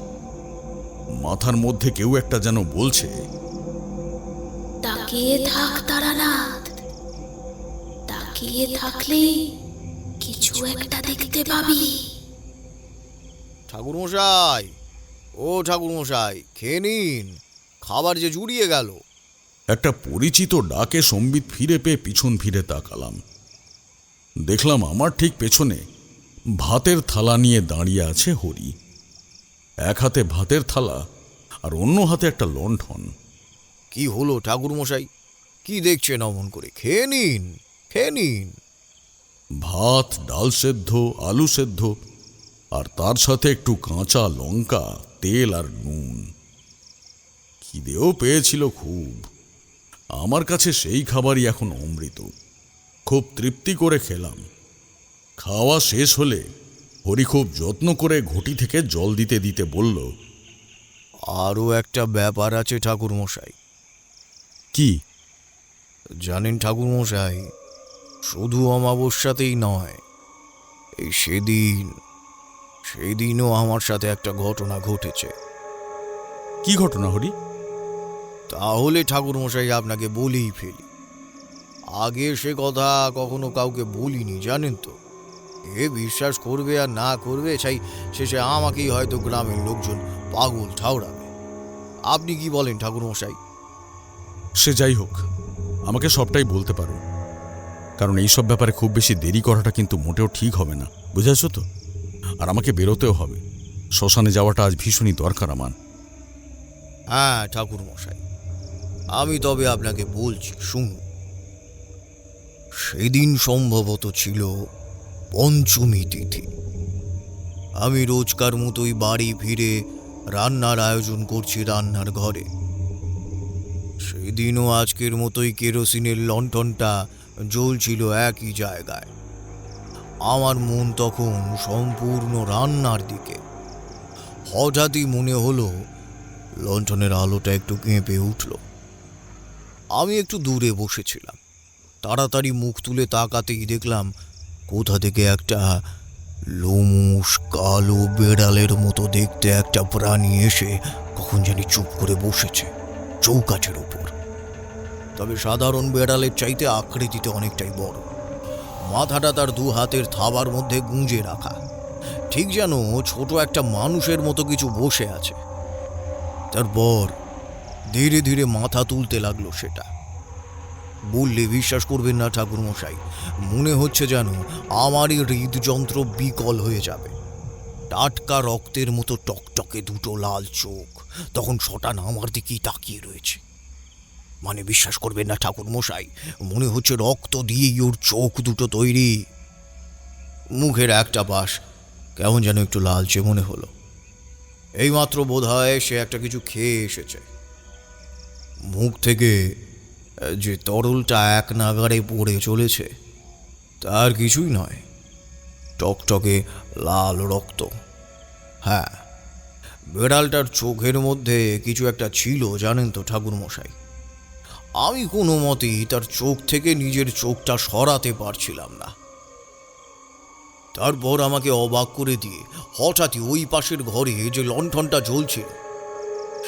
মাথার মধ্যে কেউ একটা যেন বলছে, তাকিয়ে থাক তারানাথ, তাকিয়ে থাকলে কিছু একটা দেখতে পাবি। ঠাকুরমশাই, ও ঠাকুরমশাই, খেয়ে নিন, খাবার যে জুড়িয়ে গেল। একটা পরিচিত ডাকে সম্বিত ফিরে পেয়ে পিছন ফিরে তাকালাম। দেখলাম আমার ঠিক পেছনে ভাতের থালা নিয়ে দাঁড়িয়ে আছে হরি। এক হাতে ভাতের থালা আর অন্য হাতে একটা লণ্ঠন। কি হলো ঠাকুরমশাই, কি দেখছেন অমন করে? খেয়ে নিন, খেয়ে নিন। ভাত, ডাল সেদ্ধ, আলু সেদ্ধ, আর তার সাথে একটু কাঁচা লঙ্কা, তেল আর নুন। খিদেও পেয়েছিল খুব। আমার কাছে সেই খাবারই এখন অমৃত। খুব তৃপ্তি করে খেলাম। খাওয়া শেষ হলে হরি খুব যত্ন করে ঘটি থেকে জল দিতে দিতে বলল, আরও একটা ব্যাপার আছে ঠাকুরমশাই। কি? জানেন ঠাকুরমশাই, শুধু অমাবস্যাতেই নয়, এই সেদিনও আমার সাথে একটা ঘটনা ঘটেছে। কি ঘটনা হরি? তাহলে ঠাকুরমশাই আপনাকে বলেই ফেলি। আগে সে কথা কখনো কাউকে বলিনি, জানেন তো। এ বিশ্বাস করবে আর না করবে, চাই শেষে আমাকেই হয়তো গ্রামের লোকজন পাগল ঠাউরাবে। আপনি কি বলেন ঠাকুরমশাই? সে যাই হোক, আমাকে সবটাই বলতে পারো, কারণ এইসব ব্যাপারে খুব বেশি দেরি করাটা কিন্তু মোটেও ঠিক হবে না, বুঝেছ তো? আর আমাকে বেরোতেও হবে। শ্মশানে যাওয়াটা আজ ভীষণই দরকার আমার। হ্যাঁ ঠাকুরমশাই, আমি তবে আপনাকে বলছি, শুনুন। সেদিন সম্ভবত ছিল পঞ্চমী তিথি। আমি রোজকার মতোই বাড়ি ফিরে রান্নার আয়োজন করছি রান্নার ঘরে। সেদিনও আজকের মতোই কেরোসিনের লণ্ঠনটা জ্বলছিল একই জায়গায়। আমার মন তখন সম্পূর্ণ রান্নার দিকে। হঠাৎই মনে হলো লণ্ঠনের আলোটা একটু কেঁপে উঠল। আমি একটু দূরে বসেছিলাম। তাড়াতাড়ি মুখ তুলে তাকাতেই দেখলাম কোথা থেকে একটা লোমশ কালো বেড়ালের মতো দেখতে একটা প্রাণী এসে কখন জানি চুপ করে বসেছে চৌকাঠের উপর। তবে সাধারণ বেড়ালের চাইতে আকৃতিতে অনেকটাই বড়। মাথাটা তার দু হাতের থাবার মধ্যে গুঁজে রাখা, ঠিক যেন ছোট একটা মানুষের মতো কিছু বসে আছে। তারপর ধীরে ধীরে মাথা তুলতে লাগলো সেটা। বললে বিশ্বাস করবেন না ঠাকুরমশাই, মনে হচ্ছে যেন আমারই হৃদযন্ত্র বিকল হয়ে যাবে। টাটকা রক্তের মতো টকটকে দুটো লাল চোখ তখন শটান আমার দিকেই তাকিয়ে রয়েছে। মানে বিশ্বাস করবেন না ঠাকুরমশাই, মনে হচ্ছে রক্ত দিয়েই ওর চোখ দুটো তৈরি। মুখের একটা পাশ কেমন যেন একটু লালচে মনে হলো। এইমাত্র বোধ হয় সে একটা কিছু খেয়ে এসেছে। মুখ থেকে যে তরলটা এক নাগাড়ে পড়ে চলেছে তার কিছুই নয়, টকটকে লাল রক্ত। হ্যাঁ, বেড়ালটার চোখের মধ্যে কিছু একটা ছিল জানেন তো ঠাকুরমশাই। আমি কোনো মতেই তার চোখ থেকে নিজের চোখটা সরাতে পারছিলাম না। তারপর আমাকে অবাক করে দিয়ে হঠাৎই ওই পাশের ঘরে যে লণ্ঠনটা জ্বলছিল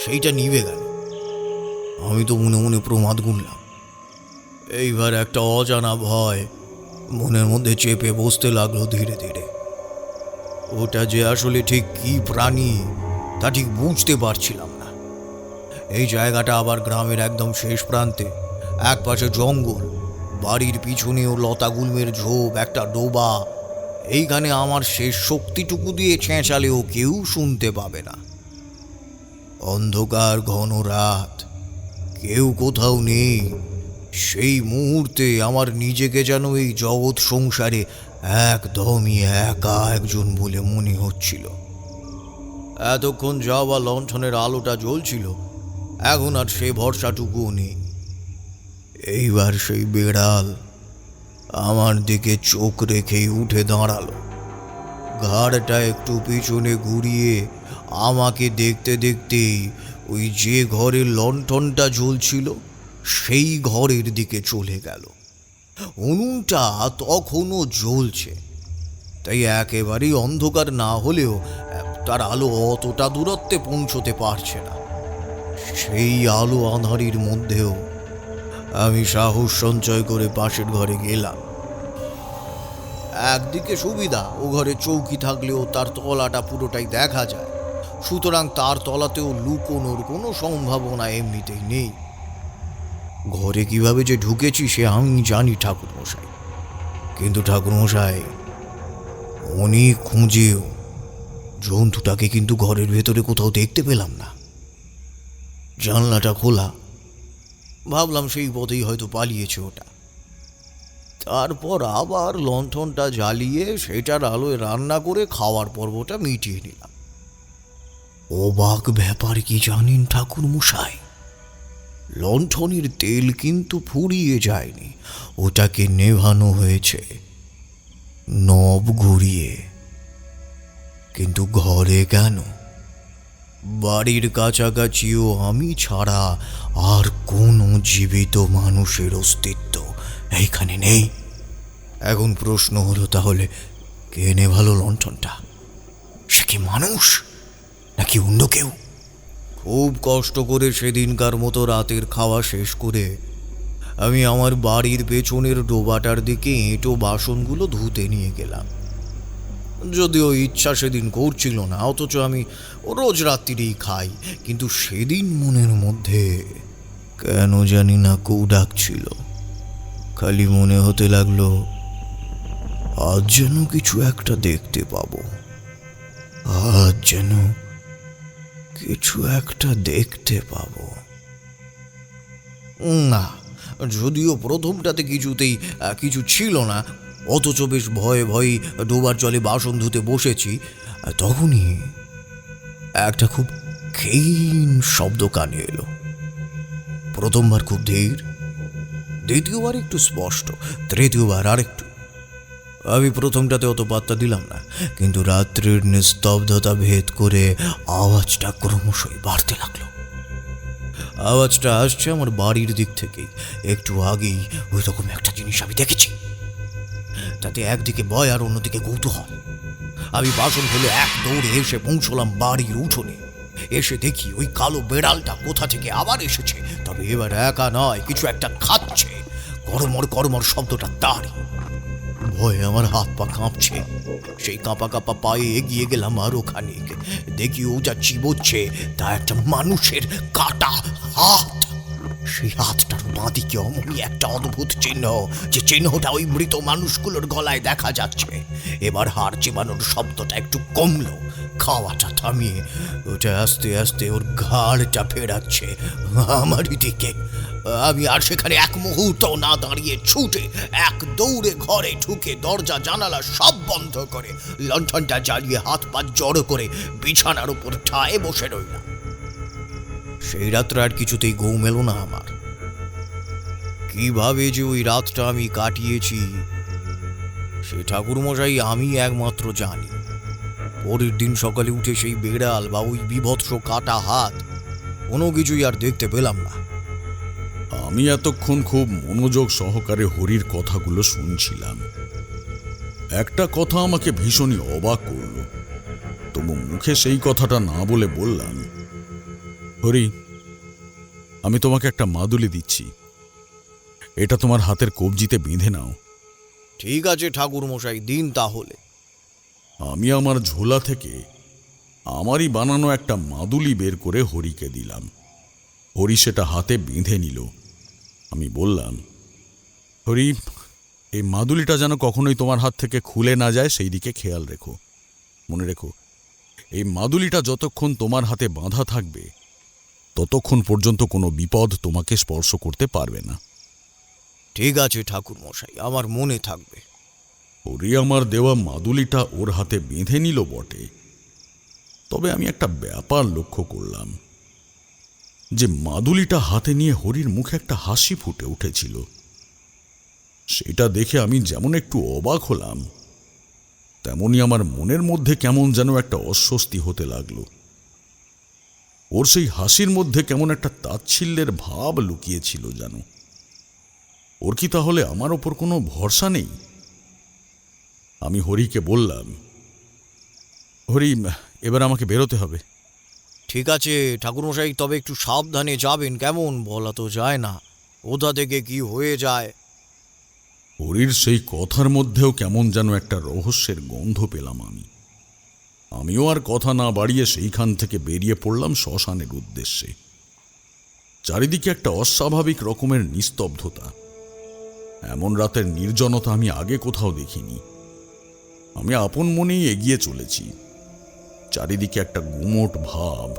সেইটা নিভে গেল। আমি তো মনে মনে প্রমাদ গুনলাম। এইবার একটা অজানা ভয় মনের মধ্যে চেপে বসতে লাগলো ধীরে ধীরে। ওটা যে আসলে ঠিক কি প্রাণী তা ঠিক বুঝতে পারছিলাম না। এই জায়গাটা আবার গ্রামের একদম শেষ প্রান্তে, এক পাশে জঙ্গল, বাড়ির পিছনেও লতাগুল্মের ঝোপ, একটা ডোবা। এইখানে আমার শেষ শক্তিটুকু দিয়ে চেঁচালেও কেউ শুনতে পাবে না। অন্ধকার, ঘন রাত, কেউ কোথাও নেই। সেই মুহূর্তে আমার নিজেকে যেন এই জগৎ সংসারে একদমই একা একজন বলে মনে হচ্ছিল। এতক্ষণ যাওয়া লণ্ঠনের আলোটা জ্বলছিল, এখন আর সে ভরসাটুকুও নেই। এইবার সেই বেড়াল আমার দিকে চোখ রেখেই উঠে দাঁড়ালো। ঘাড়টা একটু পিছনে ঘুরিয়ে আমাকে দেখতে দেখতেই ওই যে ঘরের লণ্ঠনটা জ্বলছিল সেই ঘরের দিকে চলে গেল। উনুনটা তখনও জ্বলছে, তাই একেবারেই অন্ধকার না হলেও তার আলো অতটা দূরত্বে পৌঁছতে পারছে না। সেই আলো আঁধারির মধ্যেও আমি সাহস সঞ্চয় করে পাশের ঘরে গেলাম। একদিকে সুবিধা, ও ঘরে চৌকি থাকলেও তার তলাটা পুরোটাই দেখা যায়, সুতরাং তার তলাতেও লুকোনোর কোনো সম্ভাবনা এমনিতেই নেই। ঘরে কিভাবে যে ঢুকেছি সে আমি জানি ঠাকুরমশাই, কিন্তু ঠাকুরমশাই অনেক খুঁজেও জন্তুটাকে কিন্তু ঘরের ভেতরে কোথাও দেখতে পেলাম না। জানলাটা খোলা, ভাবলাম সেই পথেই হয়তো পালিয়েছে ওটা। তারপর আবার লণ্ঠনটা জ্বালিয়ে সেটার আলোয় রান্না করে খাওয়ার পর্বটা মিটিয়ে নিলাম। অবাক ব্যাপার কি জানেন ঠাকুরমশাই, লণ্ঠনের তেল কিন্তু ফুরিয়ে যায়নি, ওটাকে নেভানো হয়েছে নব ঘুরিয়ে। কিন্তু ঘরে কেন? বাড়ির কাছাকাছিও আমি ছাড়া আর কোনো জীবিত মানুষের অস্তিত্ব এইখানে নেই। এখন প্রশ্ন হলো, তাহলে কে নেভালো লণ্ঠনটা? সে কি মানুষ নাকি অন্য কেউ? খুব কষ্ট করে সেদিনকার মতো রাতের খাওয়া শেষ করে আমি আমার বাড়ির পেছনের ডোবাটার দিকে এঁটো বাসনগুলো ধুতে নিয়ে গেলাম। যদিও ইচ্ছা সেদিন করছিল না, অথচ আমি রোজ রাত্রিরেই খাই, কিন্তু সেদিন মনের মধ্যে কেন জানি না কৌ ডাকছিল। খালি মনে হতে লাগলো আজ যেন কিছু একটা দেখতে পাবো, আজ যেন কিছু একটা দেখতে পাবো। না, যদিও প্রথমটাতে কিছুতেই কিছু ছিল না, অথচ বেশ ভয়ে ভয়ে ডোবার জলে বাসন ধুতে বসেছি, তখনই একটা খুব ক্ষীণ শব্দ কানে এলো। প্রথমবার খুব ধীর, দ্বিতীয়বার একটু স্পষ্ট, তৃতীয়বার আরেকটু। আমি প্রথমটাতে অত পাত্তা দিলাম না, কিন্তু রাত্রির নিস্তব্ধতা ভেদ করে আওয়াজটা ক্রমশই বাড়তে লাগলো। আওয়াজটা আসছে আমার বাড়ির দিক থেকেই। একটু আগেই ওই রকম একটা জিনিস আমি দেখেছি, তাতে একদিকে ভয় আর অন্যদিকে কৌতূহল। আমি বাসন ফেলে এক দৌড়ে এসে পৌঁছলাম বাড়ির উঠোনে। এসে দেখি ওই কালো বেড়ালটা কোথা থেকে আবার এসেছে, তবে এবার একা নয়, কিছু একটা খাচ্ছে। কর্মর কর্মর শব্দটা তারই। ভয়ে আমার হাত পা কাঁপছে। সেই কাঁপা কাঁপা পায়ে এগিয়ে গেলাম আরো খানিক। দেখি ও যা চিবোচ্ছে তা একটা মানুষের কাটা হাত। সেই হাতটার বাঁদিকে অমনি একটা অদ্ভুত চিহ্ন, যে চিহ্নটা ওই মৃত মানুষগুলোর গলায় দেখা যাচ্ছে। এবার হাড় চিবানোর শব্দটা একটু কমলো, খাওয়াটা থামিয়ে ওটা আস্তে আস্তে ওর ঘাড়টা ফেরাচ্ছে আমারই দিকে। আমি আর সেখানে এক মুহূর্ত না দাঁড়িয়ে ছুটে এক দৌড়ে ঘরে ঢুকে দরজা জানালা সব বন্ধ করে লণ্ঠনটা জ্বালিয়ে হাত পা জড়ো করে বিছানার উপর ঠায় বসে রইলাম। সেই রাত্রে আর কিছুতেই ঘুম এলো না আমার। কিভাবে যে ওই রাতটা আমি কাটিয়েছি সে ঠাকুরমশাই আমি একমাত্র জানি। পরের দিন সকালে উঠে সেই বেড়াল বা ওই বিভৎস কাটা হাত কোনো কিছুই আর দেখতে পেলাম না। আমি এতক্ষণ খুব মনোযোগ সহকারে হরির কথাগুলো শুনছিলাম। একটা কথা আমাকে ভীষণই অবাক করলো, তবু মুখে সেই কথাটা না বলে বললাম, হরি, আমি তোমাকে একটা মাদুলি দিচ্ছি, এটা তোমার হাতের কবজিতে বেঁধে নাও। ঠিক আছে ঠাকুরমশাই, দিন তাহলে। আমি আমার ঝোলা থেকে আমারই বানানো একটা মাদুলি বের করে হরিকে দিলাম। হরি সেটা হাতে বেঁধে নিল। আমি বললাম, হরি, এই মাদুলিটা যেন কখনোই তোমার হাত থেকে খুলে না যায় সেই দিকে খেয়াল রেখো। মনে রেখো, এই মাদুলিটা যতক্ষণ তোমার হাতে বাঁধা থাকবে ততক্ষণ পর্যন্ত কোনো বিপদ তোমাকে স্পর্শ করতে পারবে না। ঠিক আছে ঠাকুরমশাই, আমার মনে থাকবে। হরি আমার দেওয়া মাদুলিটা ওর হাতে বেঁধে নিল বটে, তবে আমি একটা ব্যাপার লক্ষ্য করলাম যে মাদুলিটা হাতে নিয়ে হরির মুখে একটা হাসি ফুটে উঠেছিল। সেটা দেখে আমি যেমন একটু অবাক হলাম, তেমনি আমার মনের মধ্যে কেমন যেন একটা অস্বস্তি হতে লাগলো। ওর সেই হাসির মধ্যে কেমন একটা তাচ্ছিল্যের ভাব লুকিয়েছিল যেন। ওর কি তাহলে আমার ওপর কোনো ভরসা নেই? আমি হরিকে বললাম, হরি, এবার আমাকে বেরোতে হবে। ঠিক আছে ঠাকুরমশাই, তবে একটু সাবধানে যাবেন, কেমন বলা তো যায় না, কোথা থেকে কি হয়ে যায়। হরির সেই কথার মধ্যেও কেমন যেন একটা রহস্যের গন্ধ পেলাম আমিও আর কথা না বাড়িয়ে সেইখান থেকে বেরিয়ে পড়লাম শ্মশানের উদ্দেশ্যে। চারিদিকে একটা অস্বাভাবিক রকমের নিস্তব্ধতা। এমন রাতের নির্জনতা আমি আগে কোথাও দেখিনি। আমি আপন মনেই এগিয়ে চলেছি। চারিদিকে একটা গুমোট ভাব।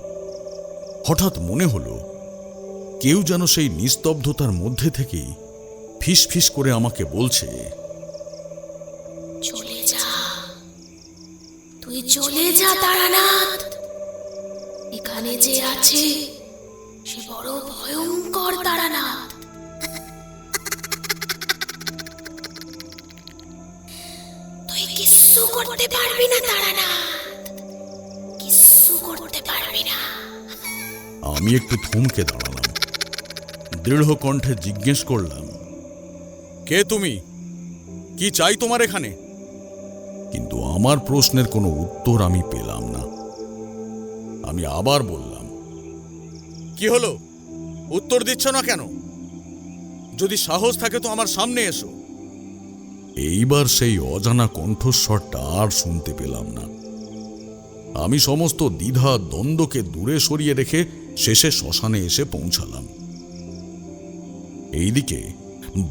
হঠাৎ মনে হলো কেউ যেন সেই নিস্তব্ধতার মধ্যে থেকেই ফিস ফিস করে আমাকে বলছে, চলে যা, তুই চলে যা তারানাথ। এখানে যে আছে সে বড় ভয়ঙ্কর তারানাথ। তুই কিচ্ছু করতে পারবি না তারানাথ, কিচ্ছু করতে পারবি না। আমি একটু থমকে দাঁড়ালাম। দৃঢ় কণ্ঠে জিজ্ঞেস করলাম, কে তুমি? কি চাই তোমার এখানে? কিন্তু আমার প্রশ্নের কোনো উত্তর আমি পেলাম না। আমি আবার বললাম, কি হলো? উত্তর দিচ্ছ না কেন? যদি সাহস থাকে তো আমার সামনে এসো। এইবার সেই অজানা কণ্ঠস্বরটা আর শুনতে পেলাম না। আমি সমস্ত দ্বিধা দ্বন্দ্বকে দূরে সরিয়ে রেখে শেষে শ্মশানে এসে পৌঁছালাম। এইদিকে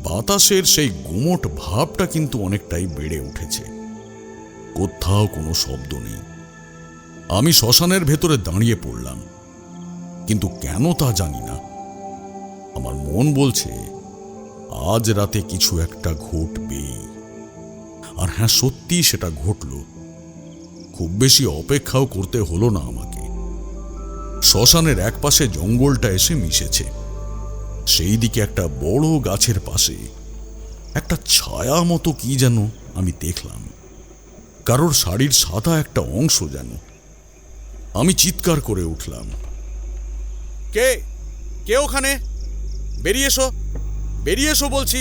বাতাসের সেই গুমোট ভাবটা কিন্তু অনেকটাই বেড়ে উঠেছে। কোথাও কোনো শব্দ নেই। আমি শ্মশানের ভেতরে দাঁড়িয়ে পড়লাম, কিন্তু কেন তা জানি না আমার মন বলছে আজ রাতে কিছু একটা ঘটবেই। আর হ্যাঁ, সত্যি সেটা ঘটল। খুব বেশি অপেক্ষাও করতে হলো না আমাকে। শ্মশানের এক পাশে জঙ্গলটা এসে মিশেছে। সেই দিকে একটা বড় গাছের পাশে একটা ছায়া মতো কি যেন আমি দেখলাম, কারোর শাড়ির সাদা একটা অংশ যেন। আমি চিৎকার করে উঠলাম, কে কে ওখানে? বেরিয়ে এসো, বেরিয়ে এসো বলছি।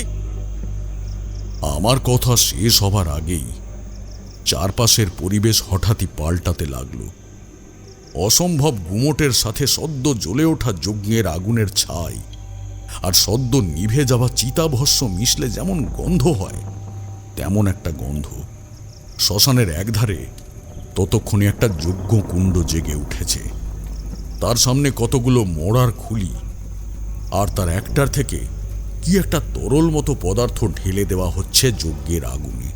আমার কথা শেষ হবার আগেই চারপাশের পরিবেশ হঠাৎই পাল্টাতে লাগলো। অসম্ভব গুমোটের সাথে সদ্য জ্বলে ওঠা যজ্ঞের আগুনের ছাই আর সদ্য নিভে যাওয়া চিতাভস্ম মিশলে যেমন গন্ধ হয় তেমন একটা গন্ধ। শ্মশানের একধারে ততক্ষণে একটা যজ্ঞ কুণ্ড জেগে উঠেছে। তার সামনে কতগুলো মরার খুলি, আর তার একটার থেকে কি একটা তরল মতো পদার্থ ঢেলে দেওয়া হচ্ছে যজ্ঞের আগুনে।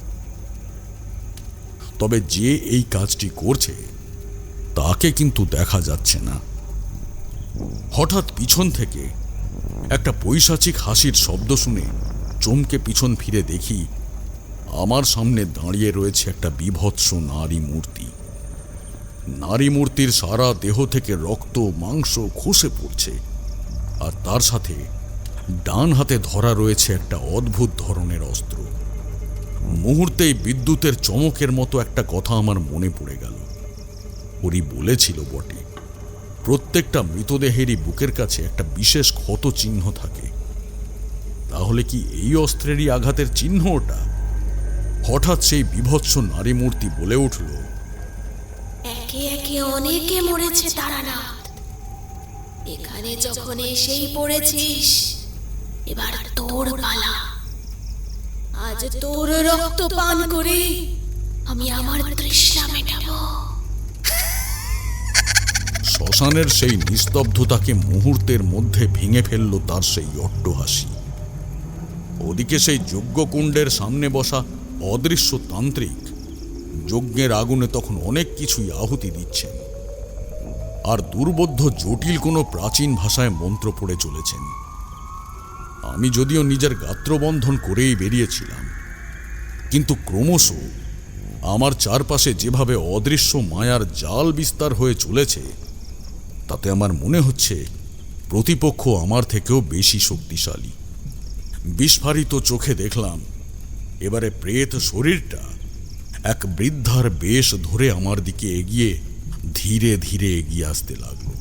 তবে যে এই কাজটি করছে তাকে কিন্তু দেখা যাচ্ছে না। হঠাৎ পিছন থেকে একটা পৈশাচিক হাসির শব্দ শুনে চমকে পিছন ফিরে দেখি আমার সামনে দাঁড়িয়ে রয়েছে একটা বীভৎস নারী মূর্তি। নারী মূর্তির সারা দেহ থেকে রক্ত মাংস খসে পড়ছে, আর তার সাথে ডান হাতে ধরা রয়েছে একটা অদ্ভুত ধরনের অস্ত্র। মুহূর্তেই বিদ্যুতের চমকের মতো একটা কথা আমার মনে পড়ে গেল। ওরি বলেছিল বটে, প্রত্যেকটা মৃতদেহেরই বুকের কাছে একটা বিশেষ ক্ষত চিহ্ন থাকে। তাহলে কি এই অস্ত্রেরই আঘাতের চিহ্ন ওটা? হঠাৎ সেই বীভৎস নারী মূর্তি বলে উঠল, একে একে অনেকে মরেছে তারানাথ। এখানে যখন এসেই পড়েছিস, এবার তোর পালা। আজ তোর রক্ত পান করে আমি আমার তৃষ্ণা মেটাবো। শ্মশানের সেই নিস্তব্ধতাকে মুহূর্তের মধ্যে ভেঙে ফেলল তার সেই অট্টহাসি। ওদিকে সেই যজ্ঞকুণ্ডের সামনে বসা অদৃশ্য তান্ত্রিক যজ্ঞের আগুনে তখন অনেক কিছুই আহুতি দিচ্ছেন, আর দুর্বোধ্য জটিল কোনো প্রাচীন ভাষায় মন্ত্র পড়ে চলেছেন। আমি যদিও নিজের গাত্রবন্ধন করেই বেরিয়েছিলাম, কিন্তু ক্রমশ আমার চারপাশে যেভাবে অদৃশ্য মায়ার জাল বিস্তার হয়ে চলেছে, তাতে আমার মনে হচ্ছে প্রতিপক্ষ আমার থেকেও বেশি শক্তিশালী। বিস্ফারিত চোখে দেখলাম এবারে প্রেত শরীরটা এক বৃদ্ধার বেশ ধরে আমার দিকে এগিয়ে ধীরে ধীরে এগিয়ে আসতে লাগলো।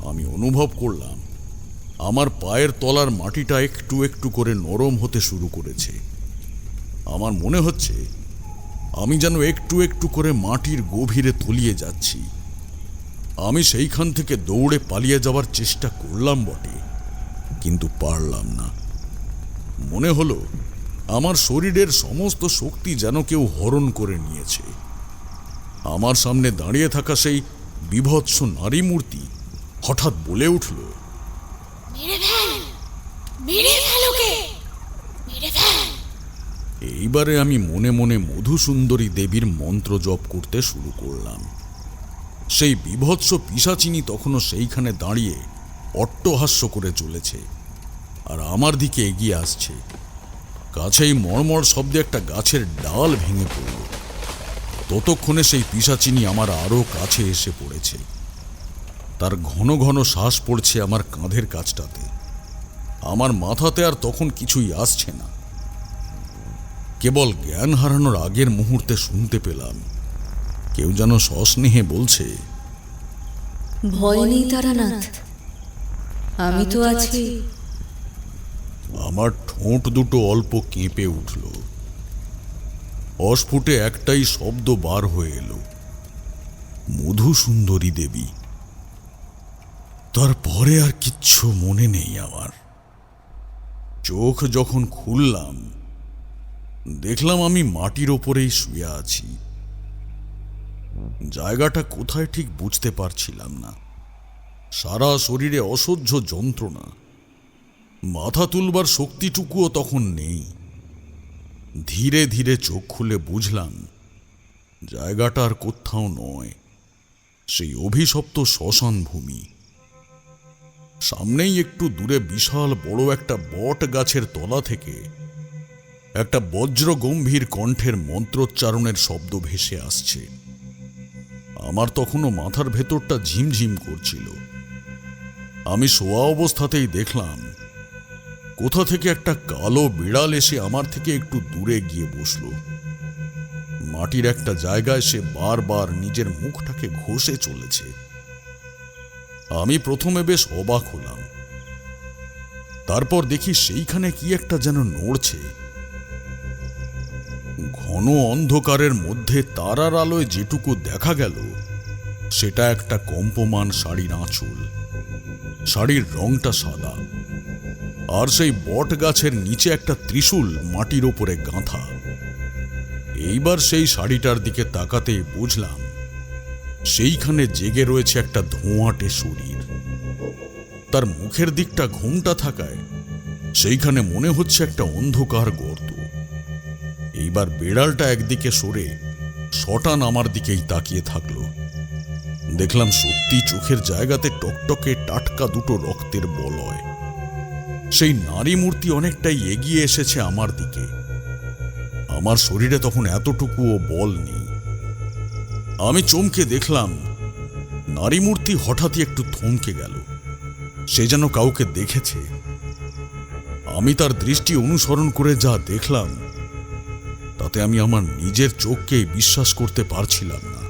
আমি অনুভব করলাম আমার পায়ের তলার মাটিটা একটু একটু করে নরম হতে শুরু করেছে। আমার মনে হচ্ছে আমি যেন একটু একটু করে মাটির গভীরে তলিয়ে যাচ্ছি। আমি সেইখান থেকে দৌড়ে পালিয়ে যাওয়ার চেষ্টা করলাম বটে, কিন্তু পারলাম না। মনে হলো আমার শরীরের সমস্ত শক্তি যেন কেউ হরণ করে নিয়েছে। আমার সামনে দাঁড়িয়ে থাকা সেই বীভৎস নারী মূর্তি হঠাৎ বলে উঠল, মেরে ফেল, মেরে ফেল ওকে, মেরে ফেল। এইবারে আমি মনে মনে মধুসুন্দরী দেবীর মন্ত্র জপ করতে শুরু করলাম। সেই বীভৎস পিশাচিনী তখনও সেইখানে দাঁড়িয়ে অট্টহাস্য করে চলেছে, আর আমার দিকে এগিয়ে আসছে। কাছেই মড়মড় শব্দে একটা গাছের ডাল ভেঙে পড়ল। ততক্ষণে সেই পিশাচিনী আমার আরো কাছে এসে পড়েছে। তার ঘন ঘন শ্বাস পড়ছে আমার কাঁধের কাছটাতে। আমার মাথাতে আর তখন কিছুই আসছে না। কেবল জ্ঞান হারানোর আগের মুহূর্তে শুনতে পেলাম কেউ যেন সস্নেহে বলছে, ভয় নেই তারানাথ, আমি তো আছি। আমার ঠোঁট দুটো অল্প কেঁপে উঠল। অস্ফুটে একটাই শব্দ বার হয়ে এলো, মধুসুন্দরী দেবী। তারপরে আর কিচ্ছু মনে নেই আমার। চোখ যখন খুললাম, দেখলাম আমি মাটির ওপরেই শুয়ে আছি। জায়গাটা কোথায় ঠিক বুঝতে পারছিলাম না। সারা শরীরে অসহ্য যন্ত্রণা, মাথা তুলবার শক্তিটুকুও তখন নেই। ধীরে ধীরে চোখ খুলে বুঝলাম জায়গাটা আর কোথাও নয়, সেই অভিশপ্ত শ্মশান ভূমি। সামনেই একটু দূরে বিশাল বড় একটা বট গাছের তলা থেকে একটা বজ্র গম্ভীর কণ্ঠের মন্ত্রোচ্চারণের শব্দ ভেসে আসছে। আমার তখনও মাথার ভেতরটা ঝিমঝিম করছিল। আমি শোয়া অবস্থাতেই দেখলাম কোথা থেকে একটা কালো বিড়াল এসে আমার থেকে একটু দূরে গিয়ে বসল। মাটির একটা জায়গায় সে বারবার নিজের মুখটাকে ঘষে চলেছে। আমি প্রথমে বেশ অবাক হলাম, তারপর দেখি সেইখানে কি একটা যেন নড়ছে। ঘন অন্ধকারের মধ্যে তারার আলোয় যেটুকু দেখা গেল সেটা একটা কম্পমান শাড়ির আঁচল। শাড়ির রংটা সাদা, আর সেই বট গাছের নিচে একটা ত্রিশূল মাটির ওপরে গাঁথা। এইবার সেই শাড়িটার দিকে তাকাতেই বুঝলাম সেইখানে জেগে রয়েছে একটা ধোঁয়াটে শরীর। তার মুখের দিকটা ঘোমটা থাকায় সেইখানে মনে হচ্ছে একটা অন্ধকার গর্ত। এইবার বেড়ালটা একদিকে সরে শটান আমার দিকেই তাকিয়ে থাকলো। দেখলাম সত্যি চোখের জায়গাতে টকটকে টাটকা দুটো রক্তের বলয়। সেই নারী মূর্তি অনেকটাই এগিয়ে এসেছে আমার দিকে। আমার শরীরে তখন এতটুকুও বল নেই। আমি চমকে দেখলাম নারী মূর্তি হঠাৎই একটু থমকে গেল, সে যেন কাউকে দেখেছে। আমি তার দৃষ্টি অনুসরণ করে যা দেখলাম তাতে আমি আমার নিজের চোখকে বিশ্বাস করতে পারছিলাম না।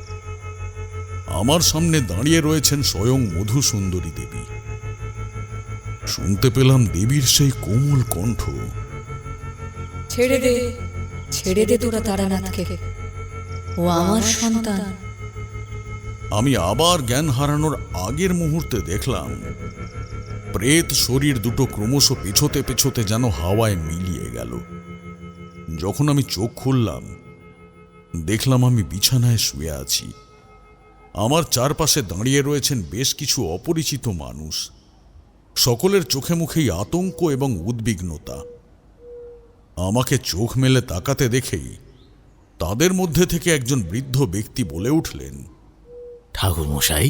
আমার সামনে দাঁড়িয়ে রয়েছেন স্বয়ং মধুসুন্দরী দেবী। শুনতে পেলাম দেবীর সেই কোমল কণ্ঠ, ছেড়ে দে, ছেড়ে দে তোরা তারানাথকে, ও আমার সন্তান। আমি আবার জ্ঞান হারানোর আগের মুহূর্তে দেখলাম প্রেত শরীর দুটো ক্রমশ পেছোতে পেছোতে যেন হাওয়ায় মিলিয়ে গেল। যখন আমি চোখ খুললাম দেখলাম আমি বিছানায় শুয়ে আছি। আমার চারপাশে দাঁড়িয়ে রয়েছেন বেশ কিছু অপরিচিত মানুষ। সকলের চোখে মুখেই আতঙ্ক এবং উদ্বিগ্নতা। আমাকে চোখ মেলে তাকাতে দেখেই তাদের মধ্যে থেকে একজন বৃদ্ধ ব্যক্তি বলে উঠলেন, ঠাকুর মশাই,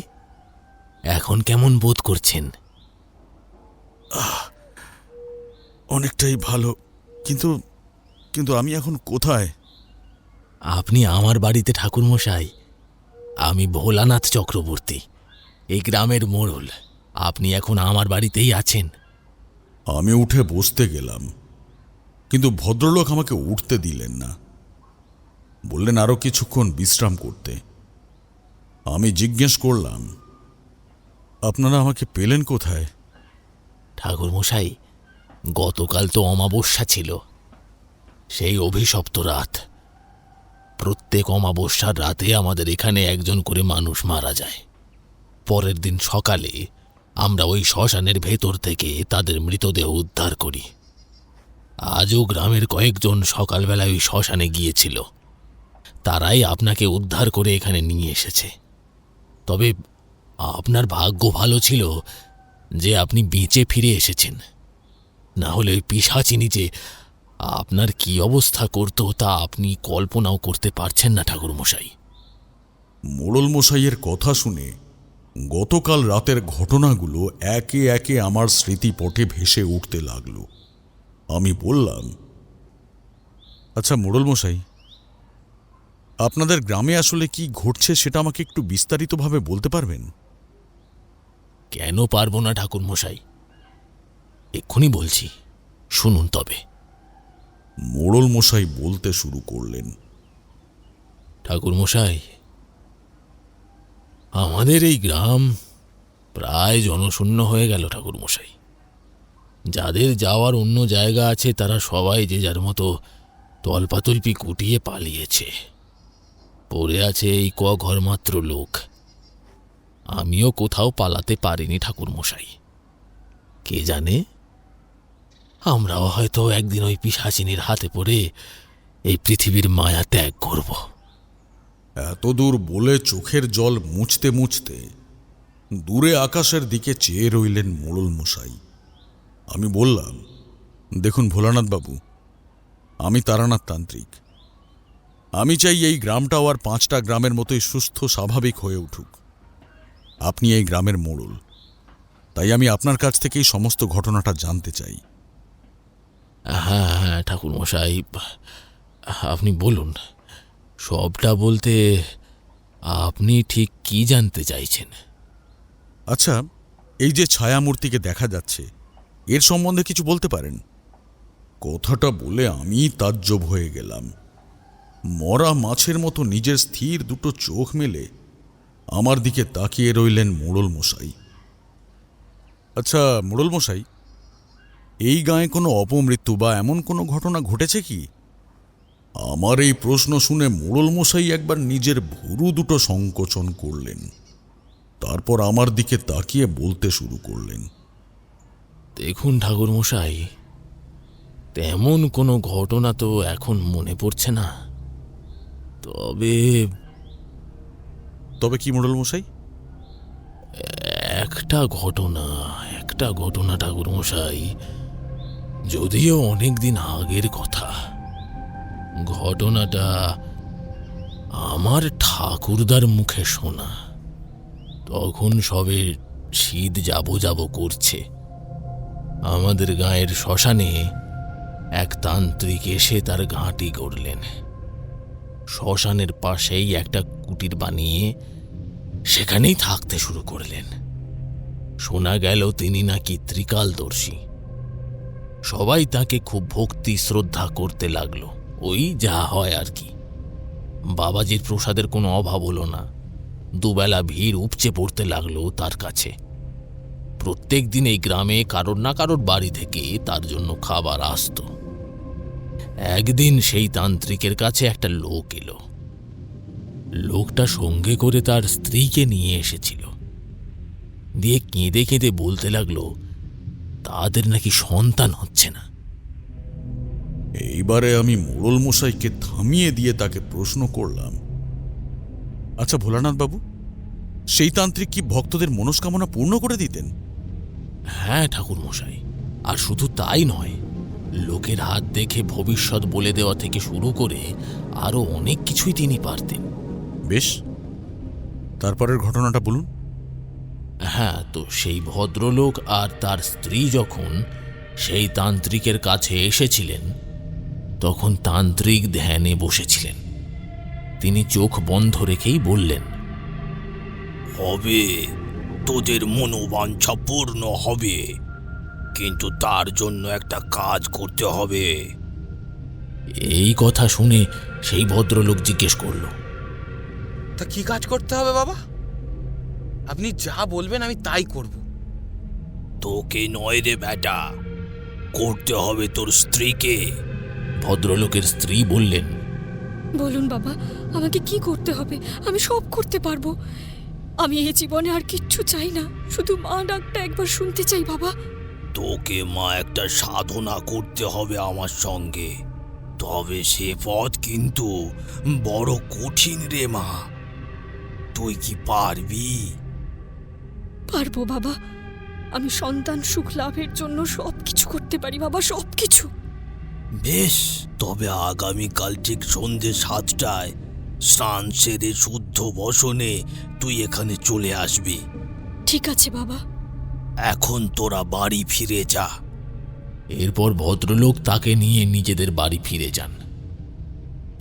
এখন কেমন বোধ করছেন? অনেকটাই ভালো, কিন্তু কিন্তু আমি এখন কোথায়? আপনি আমার বাড়িতে ঠাকুর মশাই। আমি ভোলানাথ চক্রবর্তী, এই গ্রামের মোড়ল। আপনি এখন আমার বাড়িতেই আছেন। আমি উঠে বসতে গেলাম, কিন্তু ভদ্রলোক আমাকে উঠতে দিলেন না। বললেন আরো কিছুক্ষণ বিশ্রাম করতে। আমি জিজ্ঞেস করলাম, আপনারা আমাকে পেলেন কোথায়? ঠাকুর মশাই, গতকাল তো অমাবস্যা ছিল, সেই অভিশপ্ত রাত। প্রত্যেক অমাবস্যার রাতে আমাদের এখানে একজন করে মানুষ মারা যায়। পরের দিন সকালে আমরা ওই শ্মশানের ভেতর থেকে তাদের মৃতদেহ উদ্ধার করি। আজও গ্রামের কয়েকজন সকালবেলায় ওই শ্মশানে গিয়েছিল, তারাই আপনাকে উদ্ধার করে এখানে নিয়ে এসেছে। তবে আপনার ভাগ্য ভালো ছিল যে আপনি বেঁচে ফিরে এসেছেন, না হলে ওই পিশাচিনী যে আপনার কি অবস্থা করত তা আপনি কল্পনাও করতে পারছেন না ঠাকুর মশাই। মোড়ল মশাইয়ের কথা শুনে গতকাল রাতের ঘটনাগুলো একে একে আমার স্মৃতিপটে ভেসে উঠতে লাগলো। আমি বললাম, আচ্ছা মোড়ল মশাই, আপনাদের গ্রামে আসলে কি ঘটছে সেটা আমাকে একটু বিস্তারিতভাবে বলতে পারবেন? কেন পারবো না ঠাকুর মশাই, এক্ষুনি বলছি, শুনুন তবে। মোড়ল মশাই বলতে শুরু করলেন, ঠাকুর মশাই, আমাদের এই গ্রাম প্রায় জনশূন্য হয়ে গেল ঠাকুর মশাই। যাদের যাওয়ার অন্য জায়গা আছে তারা সবাই যে যার মতো তল্পাতল্পি কুটিয়ে পালিয়েছে। পড়ে আছে এই ঘরমাত্র লোক। আমিও কোথাও পালাতে পারিনি ঠাকুর মশাই। কে জানে, আমরাও হয়তো একদিন ওই পিশাচিনীর হাতে পড়ে এই পৃথিবীর মায়া ত্যাগ করব। এতদূর বলে চোখের জল মুছতে মুছতে দূরে আকাশের দিকে চেয়ে রইলেন মোড়ল মশাই। আমি বললাম, দেখুন ভোলানাথ বাবু, আমি তারানাথ তান্ত্রিক। আমি চাই এই গ্রামটাও আর 5টা গ্রামের মতোই সুস্থ স্বাভাবিক হয়ে উঠুক। আপনি এই গ্রামের মোড়ল, তাই আমি আপনার কাছ থেকেই সমস্ত ঘটনাটা জানতে চাই। হ্যাঁ হ্যাঁ ঠাকুর মশাই, আপনি বলুন। সবটা বলতে আপনি ঠিক কি জানতে চাইছেন? আচ্ছা, এই যে ছায়ামূর্তিকে দেখা যাচ্ছে, এর সম্বন্ধে কিছু বলতে পারেন? কথাটা বলে আমি তাজ্জব হয়ে গেলাম। মরা মাছের মতো নিজের স্থির দুটো চোখ মেলে আমার দিকে তাকিয়ে রইলেন মোড়ল মশাই। আচ্ছা মোড়ল মশাই, এই গাঁয়ে কোনো অপমৃত্যু বা এমন কোনো ঘটনা ঘটেছে কি? আমার এই প্রশ্ন শুনে মোড়ল মশাই একবার নিজের ভুরু দুটো সংকোচন করলেন, তারপর আমার দিকে তাকিয়ে বলতে শুরু করলেন, দেখুন ঠাকুরমশাই, তেমন কোনো ঘটনা তো এখন মনে পড়ছে না। তবে তবে কি মোড়ল মশাই? একটা ঘটনা ঠাকুরমশাই, যদিও অনেক দিন আগের কথা। ঘটনাটা আমার ঠাকুরদার মুখে শোনা। তখন সবে শীত যাব করছে। আমাদের গাঁয়ের শ্মশানে এক তান্ত্রিক এসে তার ঘাঁটি গড়লেন। শ্মশানের পাশেই একটা কুটির বানিয়ে সেখানেই থাকতে শুরু করলেন। শোনা গেল তিনি নাকি ত্রিকালদর্শী। সবাই তাকে খুব ভক্তি শ্রদ্ধা করতে লাগলো। ওই যা হয় আর কি। বাবাজির প্রসাদের কোনো অভাব হলো না। দুবেলা ভিড় উপচে পড়তে লাগলো তার কাছে। প্রত্যেক দিন এই গ্রামে কারোর না কারোর বাড়ি থেকে তার জন্য খাবার আসতো। একদিন সেই তান্ত্রিকের কাছে একটা লোক এলো। লোকটা সঙ্গে করে তার স্ত্রীকে নিয়ে এসেছিল। দিয়ে কেঁদে কেঁদে বলতে লাগলো তাদের নাকি সন্তান হচ্ছে না। এইবারে আমি মোড়ল মশাইকে থামিয়ে দিয়ে তাকে প্রশ্ন করলাম, আচ্ছা ভোলানাথ বাবু, সেই তান্ত্রিক কি ভক্তদের মনস্কামনা পূর্ণ করে দিতেন? হ্যাঁ ঠাকুরমশাই, আর শুধু তাই নয়, লোকের হাত দেখে ভবিষ্যৎ বলে দেওয়া থেকে শুরু করে আরো অনেক কিছুই তিনি পারতেন। বেশ, তারপরের ঘটনাটা বলুন। হ্যাঁ, তো সেই ভদ্রলোক আর তার স্ত্রী যখন সেই তান্ত্রিকের কাছে এসেছিলেন, তখন তান্ত্রিক ধ্যানে বসেছিলেন। তিনি চোখ বন্ধ রেখেই বললেন, হবে, তোদের মনোবাঞ্ছা পূর্ণ হবে, কিন্তু তার জন্য একটা কাজ করতে হবে। এই কথা শুনে সেই ভদ্রলোক জিজ্ঞেস করল, তা কি কাজ করতে হবে বাবা? আপনি যা বলবেন আমি তাই করব। তোকে নয় রে বেটা, করতে হবে তোর স্ত্রীকে। ভদ্রলোকের স্ত্রী বললেন, বলুন বাবা, আমাকে কি করতে হবে? আমি সব করতে পারবো। আমি এই জীবনে আর কিচ্ছু চাই না, শুধু মা ডাকটা একবার শুনতে চাই বাবা। তোকে মা একটা সাধনা করতে হবে আমার সঙ্গে, তবে সে পথ কিন্তু বড় কঠিন রে মা। তুই কি পারবি? পারবো বাবা, আমি সন্তান সুখ লাভের জন্য সব কিছু করতে পারি বাবা, সব কিছু। বেশ, তবে আগামীকাল ঠিক সন্ধ্যে 7টায় স্নান সেরে শুদ্ধ বসনে তুই এখানে চলে আসবি। ঠিক আছে বাবা। এখন তোরা বাড়ি ফিরে যা। এরপর ভদ্রলোক তাকে নিয়ে নিজেদের বাড়ি ফিরে যান।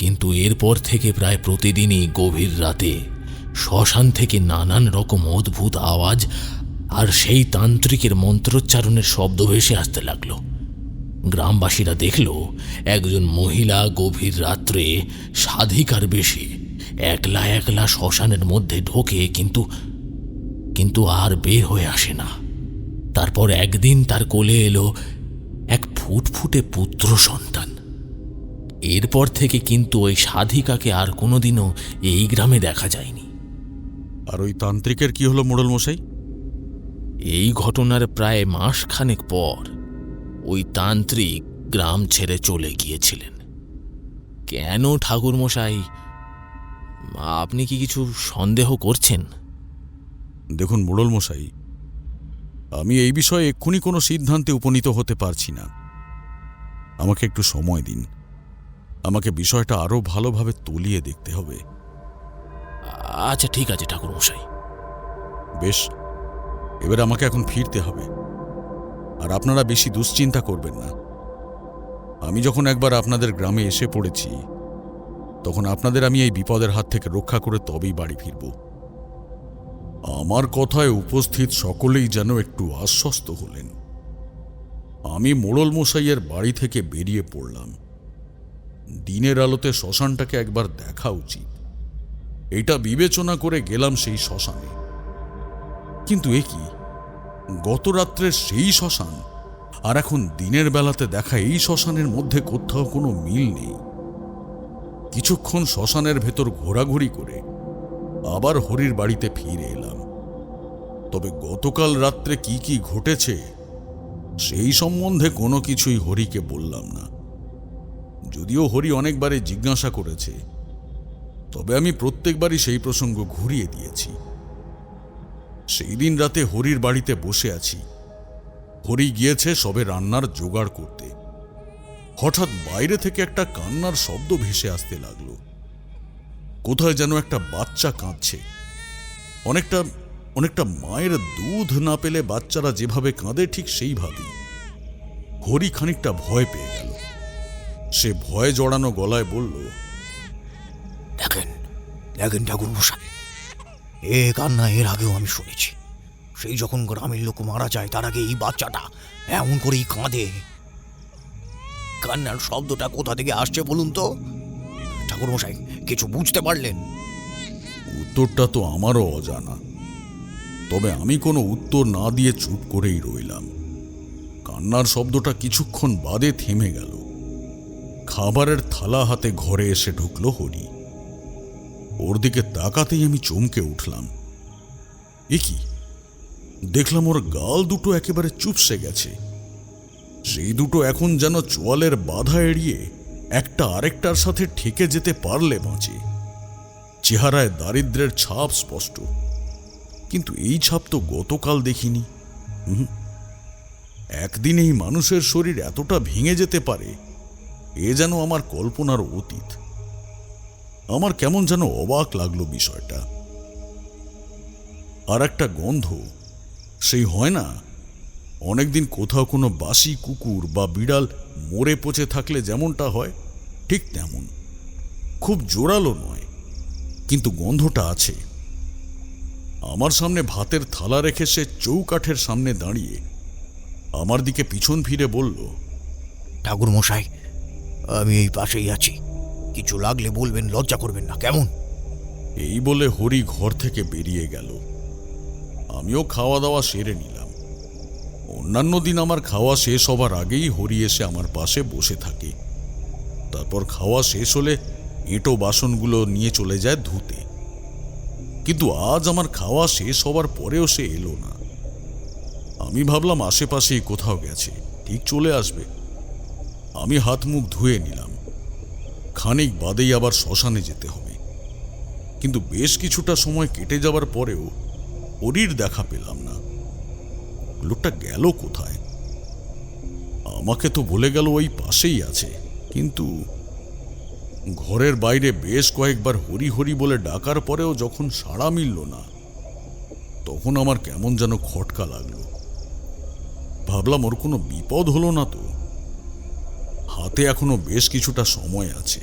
কিন্তু এরপর থেকে প্রায় প্রতিদিনই গভীর রাতে শ্মশান থেকে নানান রকম অদ্ভুত আওয়াজ আর সেই তান্ত্রিকের মন্ত্রোচ্চারণের শব্দ ভেসে আসতে লাগলো। গ্রামবাসীরা দেখল একজন মহিলা গভীর রাত্রে সাধিকার বেশে একলা একলা শ্মশানের মধ্যে ঢোকে, কিন্তু আর বের হয়ে আসে না। তারপর একদিন তার কোলে এলো এক ফুটফুটে পুত্র সন্তান। এরপর থেকে কিন্তু ওই সাধিকাকে আর কোনোদিনও এই গ্রামে দেখা যায়নি। আর ওই তান্ত্রিকের কি হলো মোড়ল মশাই? এই ঘটনার প্রায় মাসখানেক পর ওই তান্ত্রিক গ্রাম ছেড়ে চলে গিয়েছিলেন। কেন ঠাকুরমশাই, আপনি কি কিছু সন্দেহ করছেন? দেখুন মোড়ল মশাই, আমি এই বিষয়ে এক্ষুনি কোনো সিদ্ধান্তে উপনীত হতে পারছি না। আমাকে একটু সময় দিন। আমাকে বিষয়টা আরো ভালোভাবে তলিয়ে দেখতে হবে। আচ্ছা ঠিক আছে ঠাকুরমশাই। বেশ, এবার আমাকে এখন ফিরতে হবে। আর আপনারা বেশি দুশ্চিন্তা করবেন না। আমি যখন একবার আপনাদের গ্রামে এসে পড়েছি, তখন আপনাদের আমি এই বিপদের হাত থেকে রক্ষা করে তবেই বাড়ি ফিরব। আমার কথায় উপস্থিত সকলেই যেন একটু আশ্বস্ত হলেন। আমি মোড়ল মশাইয়ের বাড়ি থেকে বেরিয়ে পড়লাম। দিনের আলোতে শ্মশানটাকে একবার দেখা উচিত, এটা বিবেচনা করে গেলাম সেই শ্মশানে। কিন্তু এ কি, গত রাত্রের সেই শ্মশান আর এখন দিনের বেলাতে দেখা এই শ্মশানের মধ্যে কোথাও কোনো মিল নেই। কিছুক্ষণ শ্মশানের ভেতর ঘোরাঘুরি করে আবার হরির বাড়িতে ফিরে এলাম। তবে গতকাল রাত্রে কি কি ঘটেছে সেই সম্বন্ধে কোনো কিছুই হরিকে বললাম না। যদিও হরি অনেকবারই জিজ্ঞাসা করেছে, তবে আমি প্রত্যেকবারই সেই প্রসঙ্গ ঘুরিয়ে দিয়েছি। সেই দিন রাতে হরির বাড়িতে বসে আছি। হরি গিয়েছে সবে রান্নার জোগাড় করতে। হঠাৎ বাইরে থেকে একটা কান্নার শব্দ ভেসে আসতে লাগলো। কোথায় যেন একটা বাচ্চা কাঁদছে, অনেকটা অনেকটা মায়ের দুধ না পেলে বাচ্চারা যেভাবে কাঁদে ঠিক সেইভাবেই। হরি খানিকটা ভয় পেয়ে গেল। সে ভয়ে জড়ানো গলায় বলল, দেখেন দেখেন ঠাকুর মশাই, এ কান্না এর আগেও আমি শুনেছি। সেই যখন গ্রামের লোক মারা যায় তার আগে এই বাচ্চাটা এমন করেই কাঁদে। কান্নার শব্দটা কোথা থেকে আসছে বলুন তো ঠাকুর মশাই, কিছু বুঝতে পারলেন? উত্তরটা তো আমারও অজানা, তবে আমি কোনো উত্তর না দিয়ে চুপ করেই রইলাম। কান্নার শব্দটা কিছুক্ষণ বাদে থেমে গেল। খাবারের থালা হাতে ঘরে এসে ঢুকলো হরি। ওর দিকে তাকাতেই আমি চমকে উঠলাম। এ কি দেখলাম, ওর গাল দুটো একেবারে চুপসে গেছে। সেই দুটো এখন যেন চোয়ালের বাধা এড়িয়ে একটা আরেকটার সাথে ঠেকে যেতে পারলে বাঁচে। চেহারায় দারিদ্র্যের ছাপ স্পষ্ট, কিন্তু এই ছাপ তো গতকাল দেখিনি। একদিন এই মানুষের শরীর এতটা ভেঙে যেতে পারে, এ যেন আমার কল্পনার অতীত। আমার কেমন যেন অবাক লাগলো বিষয়টা। আর একটা গন্ধ, সেই হয় না অনেকদিন কোথাও কোনো বাসি কুকুর বা বিড়াল মরে পচে থাকলে যেমনটা হয়, ঠিক তেমন। খুব জোরালো নয়, কিন্তু গন্ধটা আছে। আমার সামনে ভাতের থালা রেখে সে চৌকাঠের সামনে দাঁড়িয়ে আমার দিকে পিছন ফিরে বলল, ঠাকুর মশাই, আমি এই পাশেই আছি, কিছু লাগলে বলবেন, লজ্জা করবেন না, কেমন? এই বলে হরি ঘর থেকে বেরিয়ে গেল। আমিও খাওয়া দাওয়া সেরে নিলাম। অন্যান্য দিন আমার খাওয়া শেষ হবার আগেই হরি এসে আমার পাশে বসে থাকে। তারপর খাওয়া শেষ হলে এঁটো বাসনগুলো নিয়ে চলে যায় ধুতে। কিন্তু আজ আমার খাওয়া শেষ হবার পরেও সে এলো না। আমি ভাবলাম আশেপাশেই কোথাও গেছে, ঠিক চলে আসবে। আমি হাত মুখ ধুয়ে নিলাম। খানিক বাদেই আবার শ্মশানে যেতে হবে। কিন্তু বেশ কিছুটা সময় কেটে যাবার পরেও হরির দেখা পেলাম না। লোকটা গেল কোথায়? আমাকে তো বলে গেল ওই পাশেই আছে, কিন্তু ঘরের বাইরে বেশ কয়েকবার হরি হরি বলে ডাকার পরেও যখন সাড়া মিলল না, তখন আমার কেমন যেন খটকা লাগলো। ভাবলাম ওর কোনো বিপদ হলো না তো। হাতে এখনো বেশ কিছুটা সময় আছে,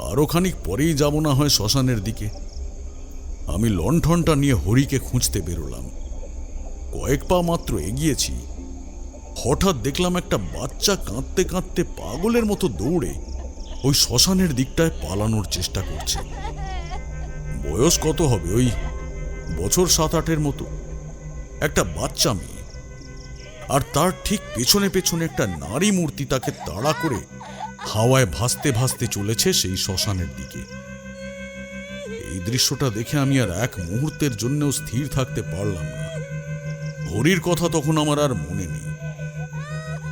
আরো খানিক পরেই যাব না হয় শ্মশানের দিকে। আমি লণ্ঠনটা নিয়ে হরিকে খুঁজতে বেরোলাম। কয়েক পা মাত্র এগিয়েছি, হঠাৎ দেখলাম একটা বাচ্চা কাঁদতে কাঁদতে পাগলের মতো দৌড়ে ওই শ্মশানের দিকটায় পালানোর চেষ্টা করছে। বয়স কত হবে, ওই বছর 7-8-এর মতো। একটা বাচ্চা মেয়ে, আর তার ঠিক পেছনে পেছনে একটা নারী মূর্তি তাকে তাড়া করে হাওয়ায় ভাসতে ভাসতে চলেছে সেই শ্মশানের দিকে। এই দৃশ্যটা দেখে আমি আর এক মুহূর্তের জন্যও স্থির থাকতে পারলাম না। হরির কথা তখন আমার আর মনে নেই।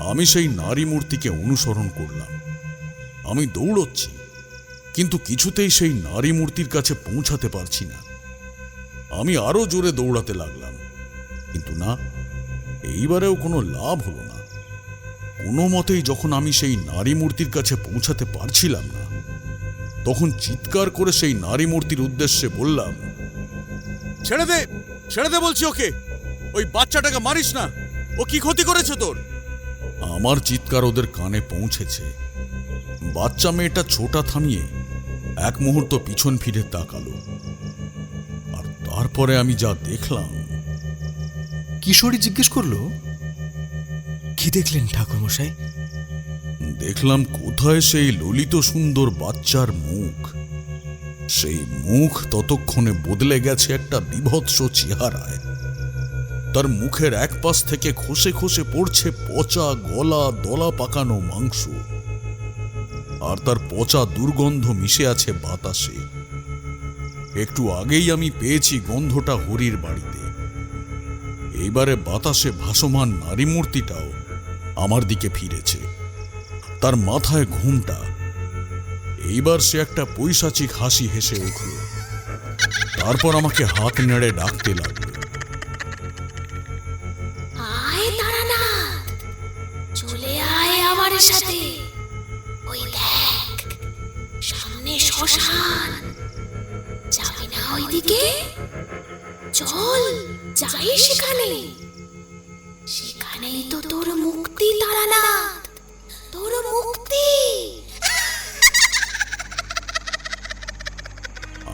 আমি সেই নারী মূর্তিকে অনুসরণ করলাম। আমি দৌড়চ্ছি, কিন্তু কিছুতেই সেই নারী মূর্তির কাছে পৌঁছাতে পারছি না। আমি আরো জোরে দৌড়াতে লাগলাম, কিন্তু না, এইবারেও কোনো লাভ হলো না। কোনো মতেই যখন আমি সেই নারী মূর্তির কাছে পৌঁছাতে পারছিলাম না, তখন চিৎকার করে সেই নারী মূর্তির উদ্দেশ্যে বললাম, ছেড়ে দে, ছেড়ে দে বলছি ওকে, ওই বাচ্চাটাকে মারিস না, ও কি ক্ষতি করেছে তোর? আমার চিৎকার ওদের কানে পৌঁছেছে। বাচ্চা মেয়েটা ছোটা থামিয়ে এক মুহূর্ত পিছন ফিরে তাকালো, আর তারপরে আমি যা দেখলাম। কিশোরী জিজ্ঞেস করলো, কি দেখলেন ঠাকুর মশাই? দেখলাম কোথায় সেই ললিত সুন্দর বাচ্চার মুখ। সেই মুখ ততক্ষণে বদলে গেছে একটা বীভৎস চেহারায়। তার মুখের এক পাশ থেকে খসে খসে পড়ছে পচা গলা দলা পাকানো মাংস, আর তার পচা দুর্গন্ধ মিশে আছে বাতাসে। একটু আগেই আমি পেয়েছি গন্ধটা হরির বাড়িতে। এইবারে বাতাসে ভাসমান নারী মূর্তিটাও আমার দিকে ফিরেছে। তার মাথায় ঘুমটা। এইবার সে একটা পৈশাচিক হাসি হেসে উঠল, তারপর আমাকে হাত নেড়ে ডাকতে লাগলো। আয় তারানাথ, চলে আয় আমার সাথে। ওই দেখ, সামনে শ্মশান। যাবি না ওইদিকে? চল যাই সেখানে। সেখানেই তো তোর মুক্তি তারানাথ, তোর মুক্তি।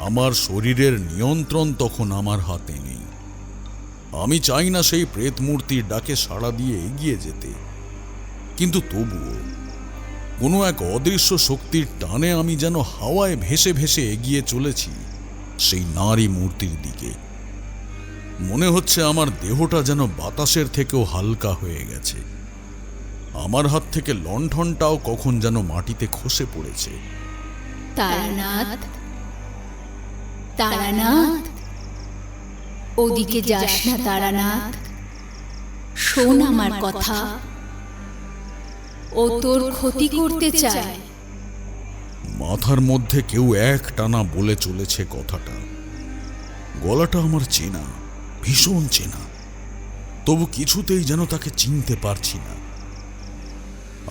আমার শরীরের নিয়ন্ত্রণ তখন আমার হাতে নেই। আমি চাই না সেই প্রেত মূর্তির ডাকে সাড়া দিয়ে এগিয়ে যেতে, কিন্তু তবুও কোনো এক অদৃশ্য শক্তির টানে আমি যেন হাওয়ায় ভেসে ভেসে এগিয়ে চলেছি সেই নারী মূর্তির দিকে। মনে হচ্ছে আমার দেহটা যেন বাতাসের থেকেও হালকা হয়ে গেছে। আমার হাত থেকে লণ্ঠনটাও কখন যেন মাটিতে খসে পড়েছে। তারানাথ, তারানাথ, ওদিকে যাস না তারানাথ, শোন আমার কথা। ও তোর ক্ষতি করতে চায়। মাথার মধ্যে কেউ এক টানা বলে চলেছে কথাটা। গলাটা আমার চেনা, ভীষণ চেনা, তবু কিছুতেই যেন তাকে চিনতে পারছি না।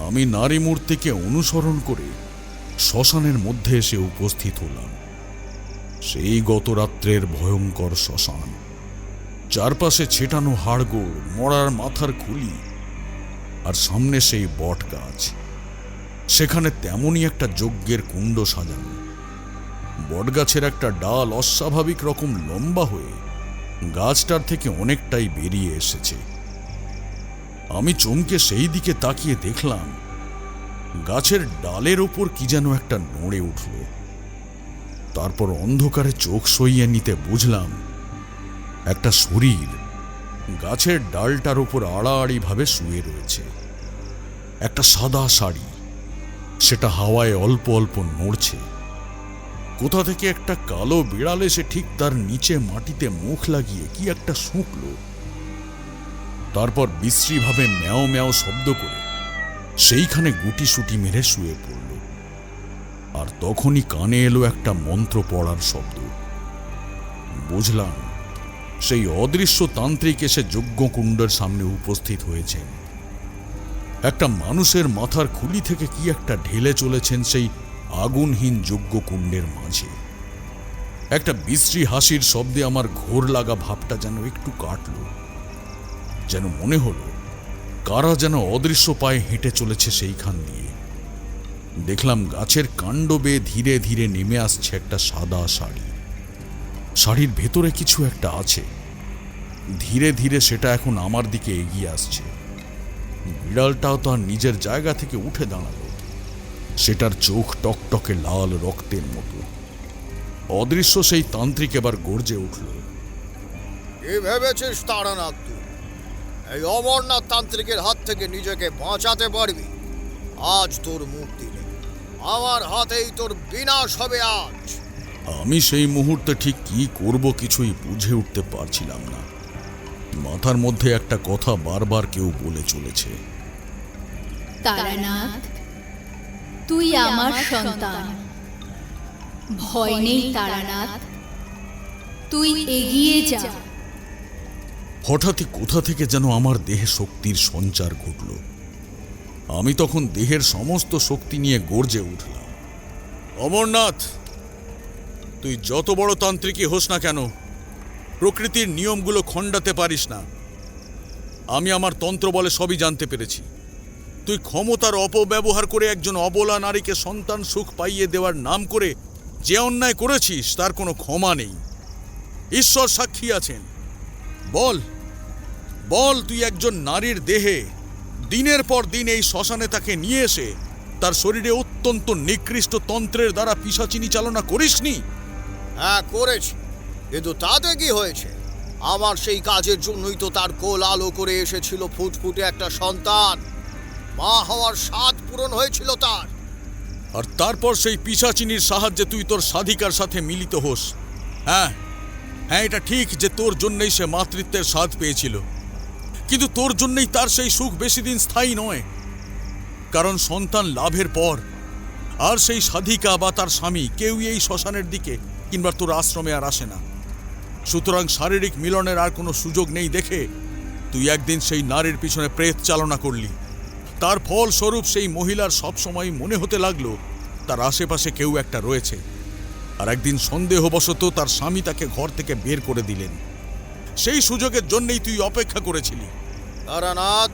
আমি নারী মূর্তিকে অনুসরণ করে শ্মশানের মধ্যে এসে উপস্থিত হলাম। সেই গত রাত্রের ভয়ঙ্কর শ্মশান। চারপাশে ছেটানো হাড়গোড়, মরার মাথার খুলি, আর সামনে সেই বট গাছ। সেখানে তেমনই একটা যজ্ঞের কুণ্ড সাজানো। বটগাছের একটা ডাল অস্বাভাবিক রকম লম্বা হয়ে গাছটার থেকে অনেকটাই বেরিয়ে এসেছে। আমি চমকে সেই দিকে তাকিয়ে দেখলাম গাছের ডালের ওপর কি যেন একটা নড়ে উঠল। তারপর অন্ধকারে চোখ সইয়ে নিতে বুঝলাম একটা শরীর গাছের ডালটার উপর আড়াআড়িভাবে শুয়ে রয়েছে। একটা সাদা শাড়ি, সেটা হাওয়ায় অল্প অল্প নড়ছে। কোথা থেকে একটা কালো বিড়াল এসে ঠিক তার নিচে মাটিতে মুখ লাগিয়ে কি একটা শুঁকল। তারপর বিশ্রীভাবে ম্যাও ম্যাও শব্দ করে সেইখানে গুটিসুটি মেরে শুয়ে পড়ল। আর তখনই কানে এলো একটা মন্ত্র পড়ার শব্দ। বুঝলাম সেই অদৃশ্য তান্ত্রিক এসে যজ্ঞকুণ্ডের সামনে উপস্থিত হয়েছেন। একটা মানুষের মাথার খুলি থেকে কি একটা ঢেলে চলেছেন সেই আগুনহীন যজ্ঞকুণ্ডের মাঝে। একটা বিশ্রী হাসির শব্দে আমার ঘোর লাগা ভাবটা যেন একটু কাটল। যেন মনে হলো কারা যেন অদৃশ্য পায়ে হেঁটে চলেছে সেইখান দিয়ে। দেখলাম গাছের কাণ্ড বেয়ে ধীরে ধীরে নেমে আসছে একটা সাদা শাড়ি। শাড়ির ভেতরে কিছু একটা আছে। ধীরে ধীরে সেটা এখন আমার দিকে এগিয়ে আসছে। বিড়ালটাও তার নিজের জায়গা থেকে উঠে দাঁড়ালো। সেটার চোখ টকটকে লাল রক্তের মতো। অদৃশ্য সেই তান্ত্রিক এবার গর্জে উঠল। কি ভেবেছিস তারানাথ তুই এই অমরনাথ তান্ত্রিকের হাত থেকে নিজেকে বাঁচাতে পারবি? আজ তোর মুক্তি নেই, আমার হাতেই তোর বিনাশ হবে আজ। আমি সেই মুহূর্তে ঠিক কি করব কিছুই বুঝে উঠতে পারছিলাম না। মাথার মধ্যে একটা কথা বারবার কেউ বলে চলেছে, তারানাথ, তুই আমার সন্তান, ভয় নেই তারানাথ, তুই এগিয়ে যা। হঠাৎই কোথা থেকে যেন আমার দেহে শক্তির সঞ্চার ঘটল। আমি তখন দেহের সমস্ত শক্তি নিয়ে গর্জে উঠলাম, অমরনাথ, তুই যত বড় তান্ত্রিকই হোস না কেন, প্রকৃতির নিয়মগুলো খণ্ডাতে পারিস না। আমি আমার তন্ত্র বলে সবই জানতে পেরেছি। তুই ক্ষমতার অপব্যবহার করে একজন অবলা নারীকে সন্তান সুখ পাইয়ে দেওয়ার নাম করে যে অন্যায় করেছিস তার কোনো ক্ষমা নেই। ঈশ্বর সাক্ষী আছেন। বল বল, তুই একজন নারীর দেহে দিনের পর দিন এই শ্মশানে তাকে নিয়ে এসে তার শরীরে অত্যন্ত নিকৃষ্ট তন্ত্রের দ্বারা পিশাচিনী চালনা করিসনি? হ্যাঁ করেছি, কিন্তু তাতে কি হয়েছে? আমার সেই কাজের জন্যই তো তার কোল আলো করে এসেছিল ফুটফুটে একটা সন্তান। মা হওয়ার স্বাদ পূরণ হয়েছিল তার। আর তারপর সেই পিশাচিনীর সাহায্যে তুই তোর সাধিকার সাথে মিলিত হোস। হ্যাঁ হ্যাঁ, এটা ঠিক যে তোর জন্যই সে মাতৃত্বের স্বাদ পেয়েছিল, কিন্তু তোর জন্যই তার সেই সুখ বেশি দিন স্থায়ী নয়। কারণ সন্তান লাভের পর আর সেই সাধিকা বা তার স্বামী কেউই এই শ্মশানের দিকে কিংবা তোর আশ্রমে আর আসে না। সুতরাং শারীরিক মিলনের আর কোনো সুযোগ নেই দেখে তুই একদিন সেই নারীর পিছনে প্রেত চালনা করলি। তার ফলস্বরূপ সেই মহিলার সবসময় মনে হতে লাগলো তার আশেপাশে কেউ একটা রয়েছে। আর একদিন সন্দেহবশত তার স্বামী তাকে ঘর থেকে বের করে দিলেন। সেই সুযোগের জন্যই তুই অপেক্ষা করেছিলি। তারানাথ,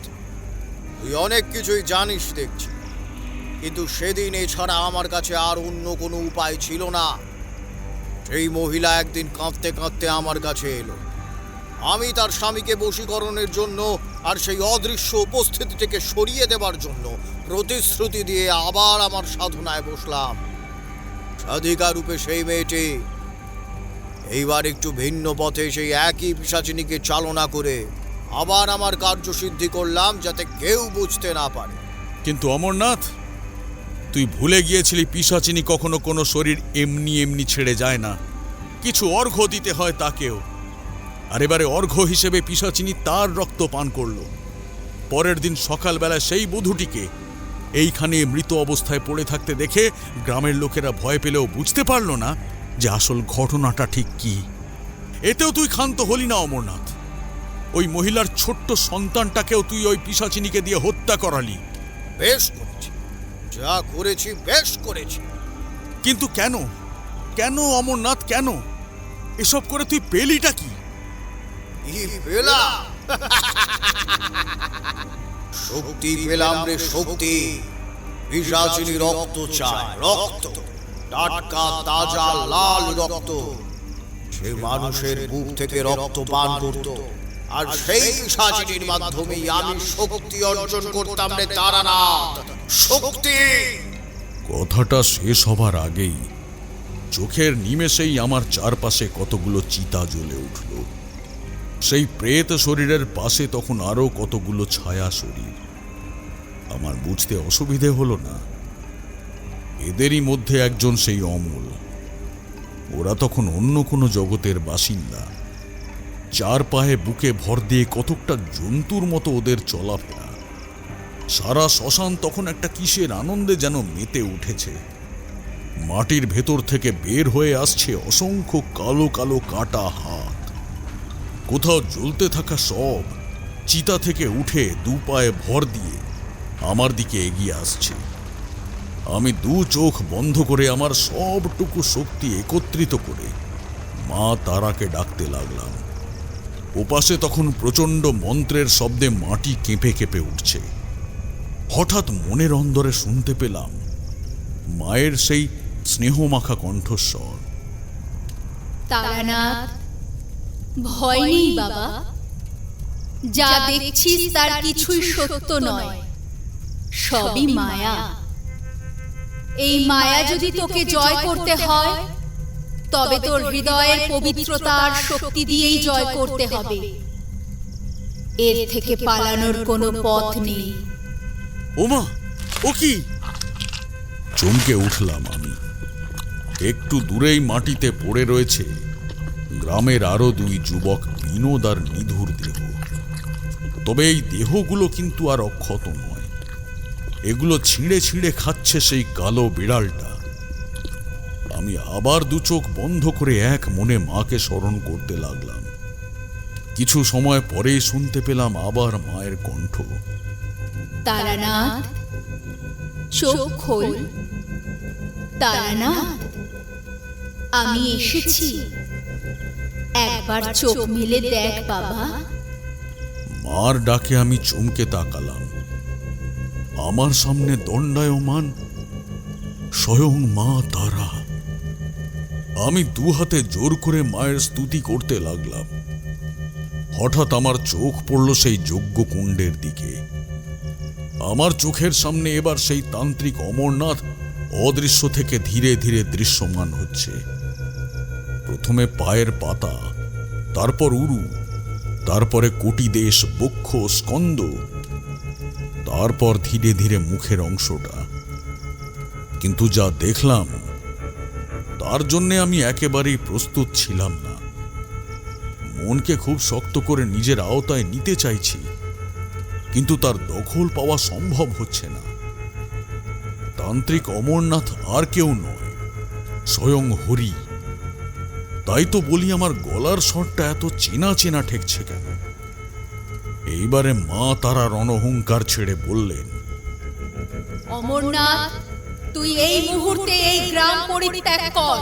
তুই অনেক কিছুই জানিস দেখছি, কিন্তু সেদিন এছাড়া আমার কাছে আর অন্য কোনো উপায় ছিল না। সেই মহিলা একদিন কাঁদতে কাঁদতে আমার কাছে এলো। আমি তার স্বামীকে বশীকরণের জন্য আর সেই অদৃশ্য উপস্থিতিটিকে সরিয়ে দেবার জন্য প্রতিশ্রুতি দিয়ে আবার আমার সাধনায় বসলাম। সাধিকা রূপে সেই মেয়েটি এইবার একটু ভিন্ন পথে সেই একই পিশাচিনীকে চালনা করে আবার আমার কার্যসিদ্ধি করলাম, যাতে কেউ বুঝতে না পারে। কিন্তু অমরনাথ, তুই ভুলে গিয়েছিলি পিশাচিনী কখনো কোনো শরীর এমনি এমনি ছেড়ে যায় না, কিছু অর্ঘ্য দিতে হয় তাকেও। আর এবারে অর্ঘ্য হিসেবে পিশাচিনী তার রক্ত পান করল। পরের দিন সকালবেলা সেই বধূটিকে এইখানে মৃত অবস্থায় পড়ে থাকতে দেখে গ্রামের লোকেরা ভয় পেলেও বুঝতে পারল না যে আসল ঘটনাটা ঠিক কি। এতেও তুই ক্ষান্ত হলি না অমরনাথ। ওই মহিলার ছোট্ট সন্তানটাকেও তুই ওই পিশাচিনীকে দিয়ে হত্যা করালি। বেশ করেছি, যা করেছি বেশ করেছি। কিন্তু কেন, কেন অমরনাথ, কেন এসব করে তুই পেলিটা কি? শক্তি পেলাম রে, শক্তি। পিশাচিনী রক্ত চায়, রক্ত, টাটকা তাজা লাল রক্ত। সে মানুষের বুক থেকে রক্ত পান করত, আর সেই পিশাচিনীর মাধ্যমেই আমি শক্তি অর্জন করতাম রে তারানাথ। শক্তি। কথাটা শেষ হবার আগেই চোখের নিমেষেই আমার চারপাশে কতগুলো চিতা জ্বলে উঠল। সেই প্রেত শরীরের পাশে তখন আরো কতগুলো ছায়া শরীর। আমার বুঝতে অসুবিধে হলো না, এদেরই মধ্যে একজন সেই অমল। ওরা তখন অন্য কোনো জগতের বাসিন্দা। চার পায়ে বুকে ভর দিয়ে কতকটা জন্তুর মতো ওদের চলাফেরা। সারা শ্মশান তখন একটা কিসের আনন্দে যেন মেতে উঠেছে। মাটির ভেতর থেকে বের হয়ে আসছে অসংখ্য কালো কালো কাটা হাত। কোথাও জ্বলতে থাকা সব চিতা থেকে উঠে দু পায়ে ভর দিয়ে আমার দিকে এগিয়ে আসছে। আমি দু চোখ বন্ধ করে আমার সবটুকু শক্তি একত্রিত করে মা তারাকে ডাকতে লাগলাম। ওপাশে তখন প্রচণ্ড মন্ত্রের শব্দে মাটি কেঁপে কেঁপে উঠছে। হঠাৎ মনের অন্দরে শুনতে পেলাম মায়ের সেই স্নেহমাখা কণ্ঠস্বর। তারানাথ, ভয় নেই বাবা, যা দেখছিস তার কিছুই সত্য নয়, সবই মায়া। এই মায়া যদি তোকে জয় করতে হয়, তবে তোর হৃদয়ের পবিত্রতা আর শক্তি দিয়েই জয় করতে হবে। এর থেকে পালানোর কোনো পথ নেই। ওমা, ও কি? চমকে উঠলাম আমি। একটু দূরেই মাটিতে পড়ে রয়েছে গ্রামের আরো দুই যুবক বিনোদ আর নিধুর দেহ। তবে এই দেহগুলো কিন্তু আর অক্ষত নয়, এগুলো ছিঁড়ে ছিঁড়ে খাচ্ছে সেই কালো বিড়ালটা। আমি আবার দু চোখ বন্ধ করে এক মনে মাকে স্মরণ করতে লাগলাম। কিছু সময় পরেই শুনতে পেলাম আবার মায়ের কণ্ঠ। তারানাথ, চোখ খোল। তারানাথ, আমি এসেছি, একবার চোখ মেলে দেখ বাবা। মার ডাকে আমি চমকে তাকালাম। আমার সামনে দণ্ডায়মান স্বয়ং মা তারা। আমি দু হাতে জোর করে মায়ের স্তুতি করতে লাগলাম। হঠাৎ আমার চোখ পড়ল সেই যজ্ঞ কুণ্ডের দিকে। আমার চোখের সামনে এবার সেই তান্ত্রিক অমরনাথ অদৃশ্য থেকে ধীরে ধীরে দৃশ্যমান হচ্ছে। প্রথমে পায়ের পাতা, তারপর উরু, তারপরে কোটিদেশ, বক্ষ, স্কন্দ, তারপর ধীরে ধীরে মুখের অংশটা। কিন্তু যা দেখলাম তার জন্যে আমি একেবারেই প্রস্তুত ছিলাম না। মনকে খুব শক্ত করে নিজের আওতায় নিতে চাইছি, কিন্তু তার দখল পাওয়া সম্ভব হচ্ছে না। তান্ত্রিক অমরনাথ আর কেউ নয়, স্বয়ং হরি। তাই তো বলি আমার গলার স্বরটা এত চেনা চেনা ঠেকছে কেন। এইবারে মা তারা রণহুঙ্কার ছেড়ে বললেন, অমরনাথ, তুই এই মুহূর্তে এই গ্রাম পরিত্যাগ কর।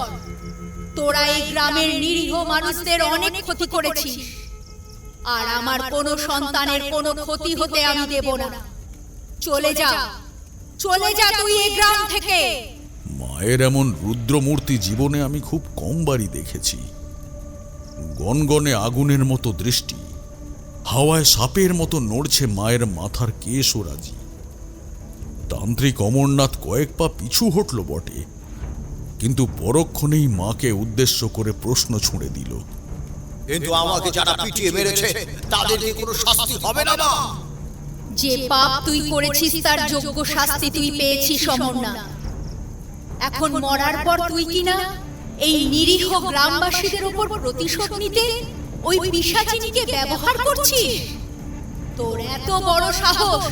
তোরা এই গ্রামের নিরীহ মানুষদের অনেক ক্ষতি করেছিস, আর আমার কোনো সন্তানের কোনো ক্ষতি হতে আমি দেব না। চলে যা, চলে যা তুই এই গ্রাম থেকে। মায়ের এমন রুদ্রমূর্তি জীবনে আমি খুব কমবারই দেখেছি। গনগনে আগুনের মতো দৃষ্টি, হাওয়ায় সাপের মতো নড়ছে মায়ের মাথার কেশ ও রাজি। তান্ত্রিক অমরনাথ কয়েক পা পিছু হটল বটে, কিন্তু পরক্ষণেই মাকে উদ্দেশ্য করে প্রশ্ন ছুঁড়ে দিল, কিন্তু আমাকে যারা পিটিয়ে মেরেছে তাদের কি কোনো শাস্তি হবে না মা? যে পাপ তুই করেছিস তার যোগ্য শাস্তি তুই পেয়েছিস অমরনাথ। এখন মরার পর তুই কিনা এই নিরীহ গ্রামবাসীদের উপর প্রতিশোধ নিতে ওই পিশাচিনীকে ব্যবহার করছিস? তোর এত বড় সাহস!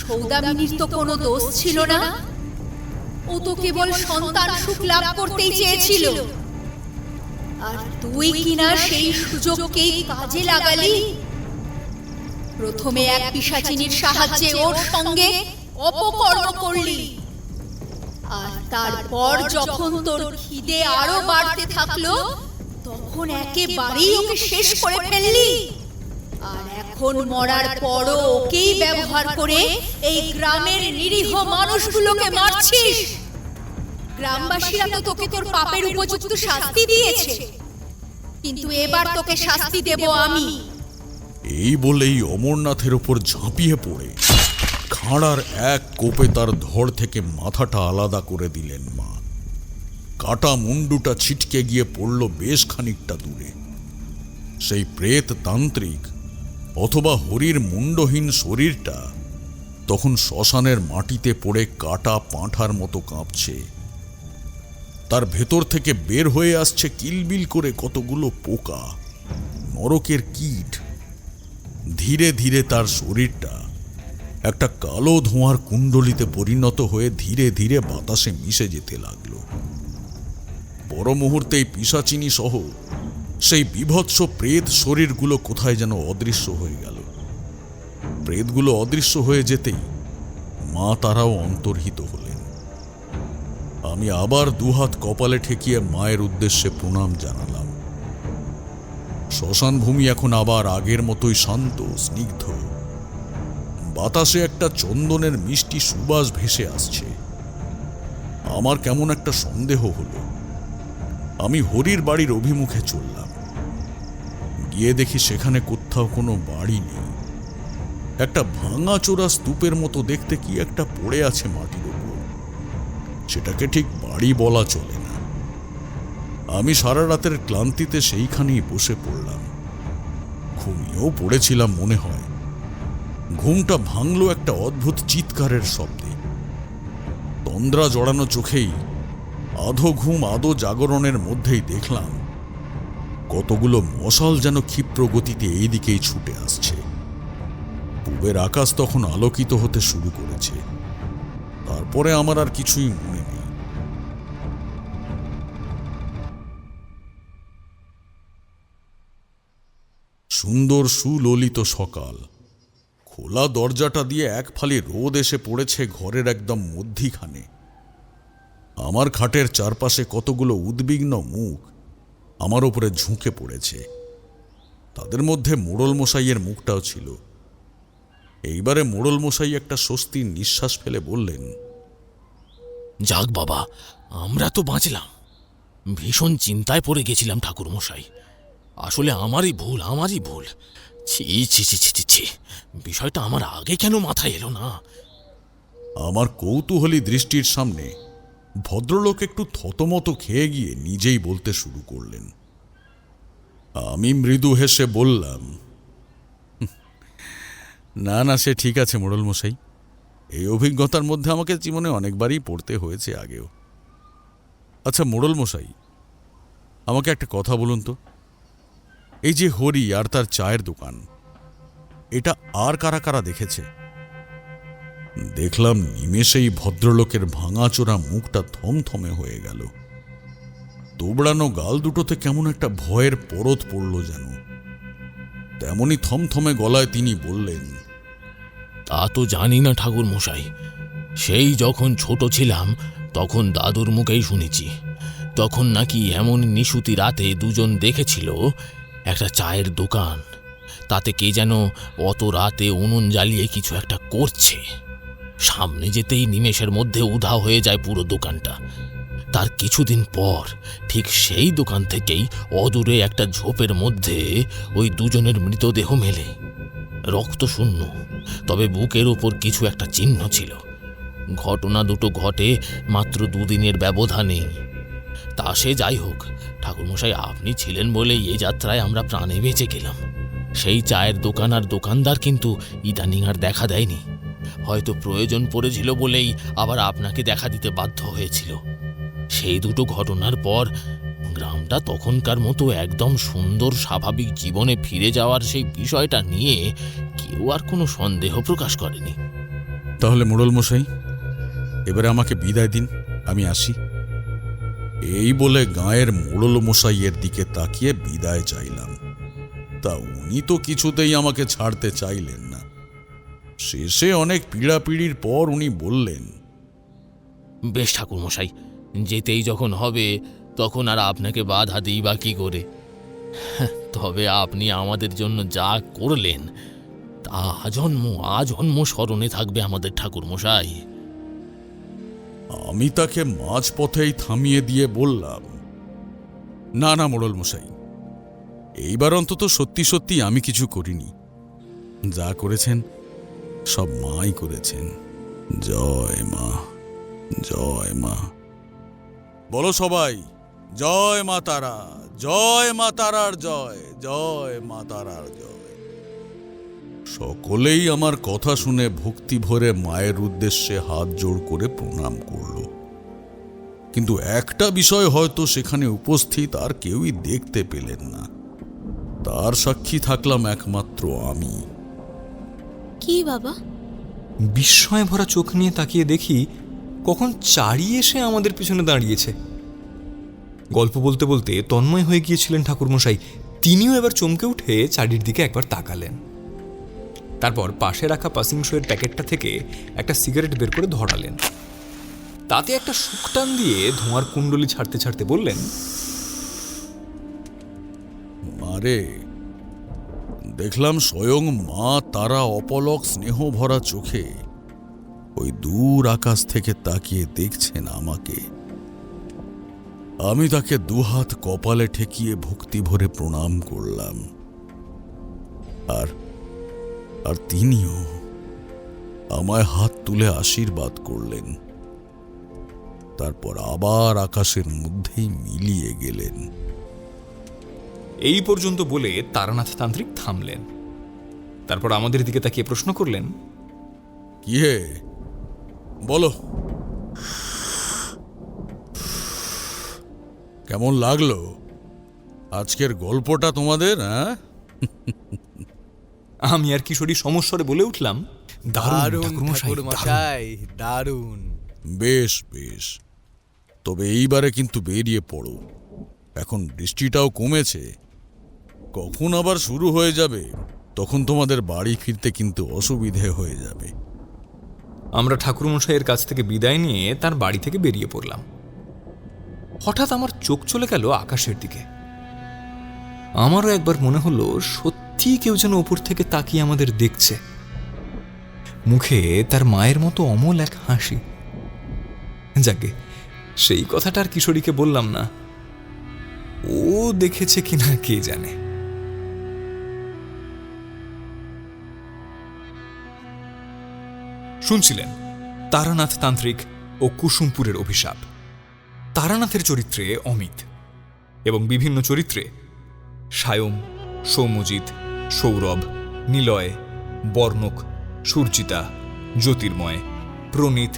সৌদামিনীর তো কোনো দোষ ছিল না, ও তো কেবল সন্তান সুখ লাভ করতেই চেয়েছিল, আর তুই কিনা সেই সুযোগকেই কাজে লাগালি। প্রথমে এক পিশাচিনীর সাহায্যে ওর সঙ্গে অপকর্ম করলি, আর তারপর যখন তোর খিদে আরো বাড়তে থাকলো তখন একেবারেই ওকে শেষ করে ফেললি। আর এখন মরার পরও ওকেই ব্যবহার করে এই গ্রামের নিরীহ মানুষগুলোকে মারছিস। গ্রামবাসীরা তো তোকে তোর পাপের উপযুক্ত শাস্তি দিয়েছে, কিন্তু এবার তোকে শাস্তি দেব আমি। এই বলেই অমরনাথের ওপর ঝাঁপিয়ে পড়ে খাঁড়ার এক কোপে তার ধড় থেকে মাথাটা আলাদা করে দিলেন মা। কাটা মুন্ডুটা ছিটকে গিয়ে পড়ল বেশ খানিকটা দূরে। সেই প্রেত তান্ত্রিক অথবা হরির মুন্ডহীন শরীরটা তখন শ্মশানের মাটিতে পড়ে কাটা পাঁঠার মতো কাঁপছে। তার ভেতর থেকে বের হয়ে আসছে কিলবিল করে কতগুলো পোকা, নরকের কীট। ধীরে ধীরে তার শরীরটা একটা কালো ধোঁয়ার কুণ্ডলিতে পরিণত হয়ে ধীরে ধীরে বাতাসে মিশে যেতে লাগলো। পর মুহূর্তেই পিশাচিনী সহ সেই বিভৎস প্রেত শরীরগুলো কোথায় যেন অদৃশ্য হয়ে গেল। প্রেতগুলো অদৃশ্য হয়ে যেতেই মা তারাও অন্তর্হিত হলেন। আমি আবার দুহাত কপালে ঠেকিয়ে মায়ের উদ্দেশ্যে প্রণাম জানালাম। শ্মশান ভূমি এখন আবার আগের মতোই শান্ত স্নিগ্ধ। বাতাসে একটা চন্দনের মিষ্টি সুবাস ভেসে আসছে। আমার কেমন একটা সন্দেহ হলো। আমি হরির বাড়ির অভিমুখে চললাম। গিয়ে দেখি সেখানে কোথাও কোনো বাড়ি নেই। একটা ভাঙাচোরা স্তূপের মতো দেখতে কি একটা পড়ে আছে মাটির উপর। সেটাকে ঠিক বাড়ি বলা চলে না। আমি সারা রাতের ক্লান্তিতে সেইখানেই বসে পড়লাম। ঘুমিয়েও পড়েছিলাম মনে হয়। ঘুমটা ভাঙল একটা অদ্ভুত চিৎকারের শব্দে। তন্দ্রা জড়ানো চোখেই আধো ঘুম আধো জাগরণের মধ্যেই দেখলাম কতগুলো মশাল যেন ক্ষিপ্র গতিতে এই দিকেই ছুটে আসছে। পূবের আকাশ তখন আলোকিত হতে শুরু করেছে। তারপরে আমার আর কিছুই মনে নেই। সুন্দর সুললিত সকাল। খোলা দরজাটা দিয়ে এক ফালি রোদ এসে পড়েছে ঘরের একদম মধ্যিখানে। আমার খাটের চারপাশে কতগুলো উদ্বিগ্ন মুখ আমার উপরে ঝুঁকে পড়েছে। তাদের মধ্যে মোড়ল মশাইয়ের মুখটাও ছিল। এইবারে মোড়ল মশাই একটা স্বস্তির নিঃশ্বাস ফেলে বললেন, যাক বাবা, আমরা তো বাঁচলাম। ভীষণ চিন্তায় পড়ে গেছিলাম ঠাকুর মশাই। আসলে আমারই ভুল। ছি ছি ছি ছি ছি, বিষয়টা আমার আগে কেন মাথায় এলো না? আমার কৌতূহলী দৃষ্টির সামনে ভদ্রলোক একটু থতমত খেয়ে গিয়ে নিজেই বলতে শুরু করলেন। আমি মৃদু হেসে বললাম, না না, সে ঠিক আছে মোড়ল মশাই। এই অভিজ্ঞতার মধ্যে আমাকে জীবনে অনেকবারই পড়তে হয়েছে আগেও। আচ্ছা মোড়ল মশাই, আমাকে একটা কথা বলুন তো। এই যে হরি আর তার চায়ের দোকান, এটা আর কারা কারা দেখেছে? দেখলাম নিমেষেই ভদ্রলোকের ভাঙাচোরা মুখটা থমথমে হয়ে গেল। তোবড়ানো গাল দুটোতে কেমন একটা ভয়ের পরত পড়ল যেন। তেমনি থমথমে গলায় তিনি বললেন, তা তো জানি না ঠাকুর মশাই, সেই যখন ছোট ছিলাম তখন দাদুর মুখেই শুনেছি। তখন নাকি এমন নিশুতি রাতে দুজন দেখেছিল একটা চায়ের দোকান, তাতে কে যেন অত রাতে উনুন জ্বালিয়ে কিছু একটা করছে। সামনে যেতেই নিমেষের মধ্যে উধাও হয়ে যায় পুরো দোকানটা। তার কিছুদিন পর ঠিক সেই দোকান থেকেই অদূরে একটা ঝোপের মধ্যে ওই দুজনের মৃতদেহ মেলে। রক্ত শূন্য, তবে বুকের ওপর কিছু একটা চিহ্ন ছিল। ঘটনা দুটো ঘটে মাত্র দুদিনের ব্যবধানে। তা সে যাই হোক, ঠাকুরমশাই আপনি ছিলেন বলেই এই যাত্রায় আমরা প্রাণে বেঁচে গেলাম। সেই চায়ের দোকান আর দোকানদার কিন্তু ইদানিং আর দেখা দেয়নি। হয়তো প্রয়োজন পড়েছিল বলেই আবার আপনাকে দেখা দিতে বাধ্য হয়েছিল। সেই দুটো ঘটনার পর গ্রামটা তখনকার মতো একদম সুন্দর স্বাভাবিক জীবনে ফিরে যাওয়ার সেই বিষয়টা নিয়ে কেউ আর কোনো সন্দেহ প্রকাশ করেনি। তাহলে মোড়ল মশাই, এবারে আমাকে বিদায় দিন, আমি আসি। এই বলে গাঁয়ের মোড়ল মশাইয়ের দিকে তাকিয়ে বিদায় চাইলাম। তা উনি তো কিছুতেই আমাকে ছাড়তে চাইলেন না। শেষে অনেক পীড়াপিড়ির পর উনি বললেন, বেশ ঠাকুরমশাই, যেতেই যখন হবে তখন আর আপনাকে বাধা দিই বা কি করে। তবে আপনি আমাদের জন্য যা করলেন তা আজন্ম স্মরণে থাকবে আমাদের ঠাকুরমশাই। আমি তাকে মাঝপথেই থামিয়ে দিয়ে বললাম, না না মোড়ল মশাই, এইবার অন্তত সত্যি সত্যি আমি কিছু করিনি। যা করেছেন সব মাই করেছেন। জয় মা, জয় মা। বলো সবাই, জয় মা তারা, জয় মা তারার জয়, জয় মা তারার জয়। সকলেই আমার কথা শুনে ভক্তি ভরে মায়ের উদ্দেশ্যে হাত জোড় করে প্রণাম করল। কিন্তু একটা বিষয় হয়তো সেখানে উপস্থিত আর কেউই দেখতে পেলেন না। তার সাক্ষী থাকলাম একমাত্র আমি। কি বাবা? বিস্ময় ভরা চোখ নিয়ে তাকিয়ে দেখি কখন চারি এসে আমাদের পিছনে দাঁড়িয়েছে। গল্প বলতে বলতে তন্ময় হয়ে গিয়েছিলেন ঠাকুরমশাই। তিনিও এবার চমকে উঠে চারির দিকে একবার তাকালেন। তারপর পাশে রাখা পাসিং শোয়ের প্যাকেটটা থেকে একটা সিগারেট বের করে ধরালেন। তাতে একটা শুকটান দিয়ে ধোঁয়ার কুণ্ডলি ছাড়তে ছাড়তে বললেন, মারে, দেখলাম স্বয়ং মা তারা অপলক স্নেহ ভরা চোখে ওই দূর আকাশ থেকে তাকিয়ে দেখছেন আমাকে। আমি তাকে দুহাত কপালে ঠেকিয়ে ভক্তি ভরে প্রণাম করলাম। আর আর তিনিও আমায় হাত তুলে আশীর্বাদ করলেন। তারপর আবার আকাশের মধ্যেই মিলিয়ে গেলেন। এই পর্যন্ত বলে তারানাথ তান্ত্রিক থামলেন। তারপর আমাদের দিকে তাকিয়ে প্রশ্ন করলেন, কি হে, বলো, কেমন লাগলো আজকের গল্পটা তোমাদের? আমি আর কিশোরী সমস্বরে বলে উঠলাম, দারুণ ঠাকুরমশাই, দারুণ। বেশ বেশ, তবে এইবারে কিন্তু বেরিয়ে পড়ো। এখন বৃষ্টিটাও কমেছে, কখন আবার শুরু হয়ে যাবে তখন তোমাদের বাড়ি ফিরতে কিন্তু অসুবিধে হয়ে যাবে। আমরা ঠাকুরমশাইয়ের কাছ থেকে বিদায় নিয়ে তার বাড়ি থেকে বেরিয়ে পড়লাম। হঠাৎ আমার চোখ চলে গেল আকাশের দিকে। আমারও একবার মনে হলো সত্যি কেউ যেন উপর থেকে তাকিয়ে আমাদের দেখছে। মুখে তার মায়ের মতো অমল এক হাসি। যাকে সেই কথাটা আর কিশোরীকে বললাম না। ও দেখেছে কিনা কে জানে। শুনছিলেন তারানাথ তান্ত্রিক ও কুসুমপুরের অভিশাপ। তারানাথের চরিত্রে অমিত এবং বিভিন্ন চরিত্রে সায়ম, সৌম্যজিৎ, সৌরভ, নিলয়, বর্ণক, সুরজিতা, জ্যোতির্ময়, প্রণীত,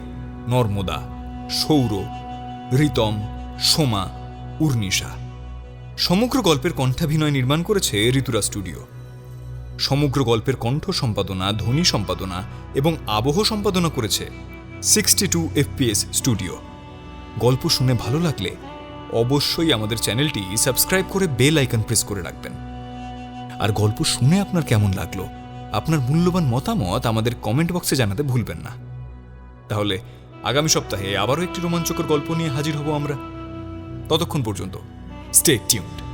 নর্মদা, সৌর, ঋতম, সোমা, উর্নিশা। সমগ্র গল্পের কণ্ঠাভিনয় নির্মাণ করেছে ঋতুরা স্টুডিও। সমগ্র গল্পের কণ্ঠ সম্পাদনা, ধ্বনি সম্পাদনা এবং আবহ সম্পাদনা করেছে 62 FPS স্টুডিও। গল্প শুনে ভালো লাগলে অবশ্যই আমাদের চ্যানেলটি সাবস্ক্রাইব করে বেল আইকন প্রেস করে রাখবেন। আর গল্প শুনে আপনার কেমন লাগলো, আপনার মূল্যবান মতামত আমাদের কমেন্ট বক্সে জানাতে ভুলবেন না। তাহলে আগামী সপ্তাহে আবারও একটি রোমাঞ্চকর গল্প নিয়ে হাজির হব আমরা। ততক্ষণ পর্যন্ত স্টে টিউনড।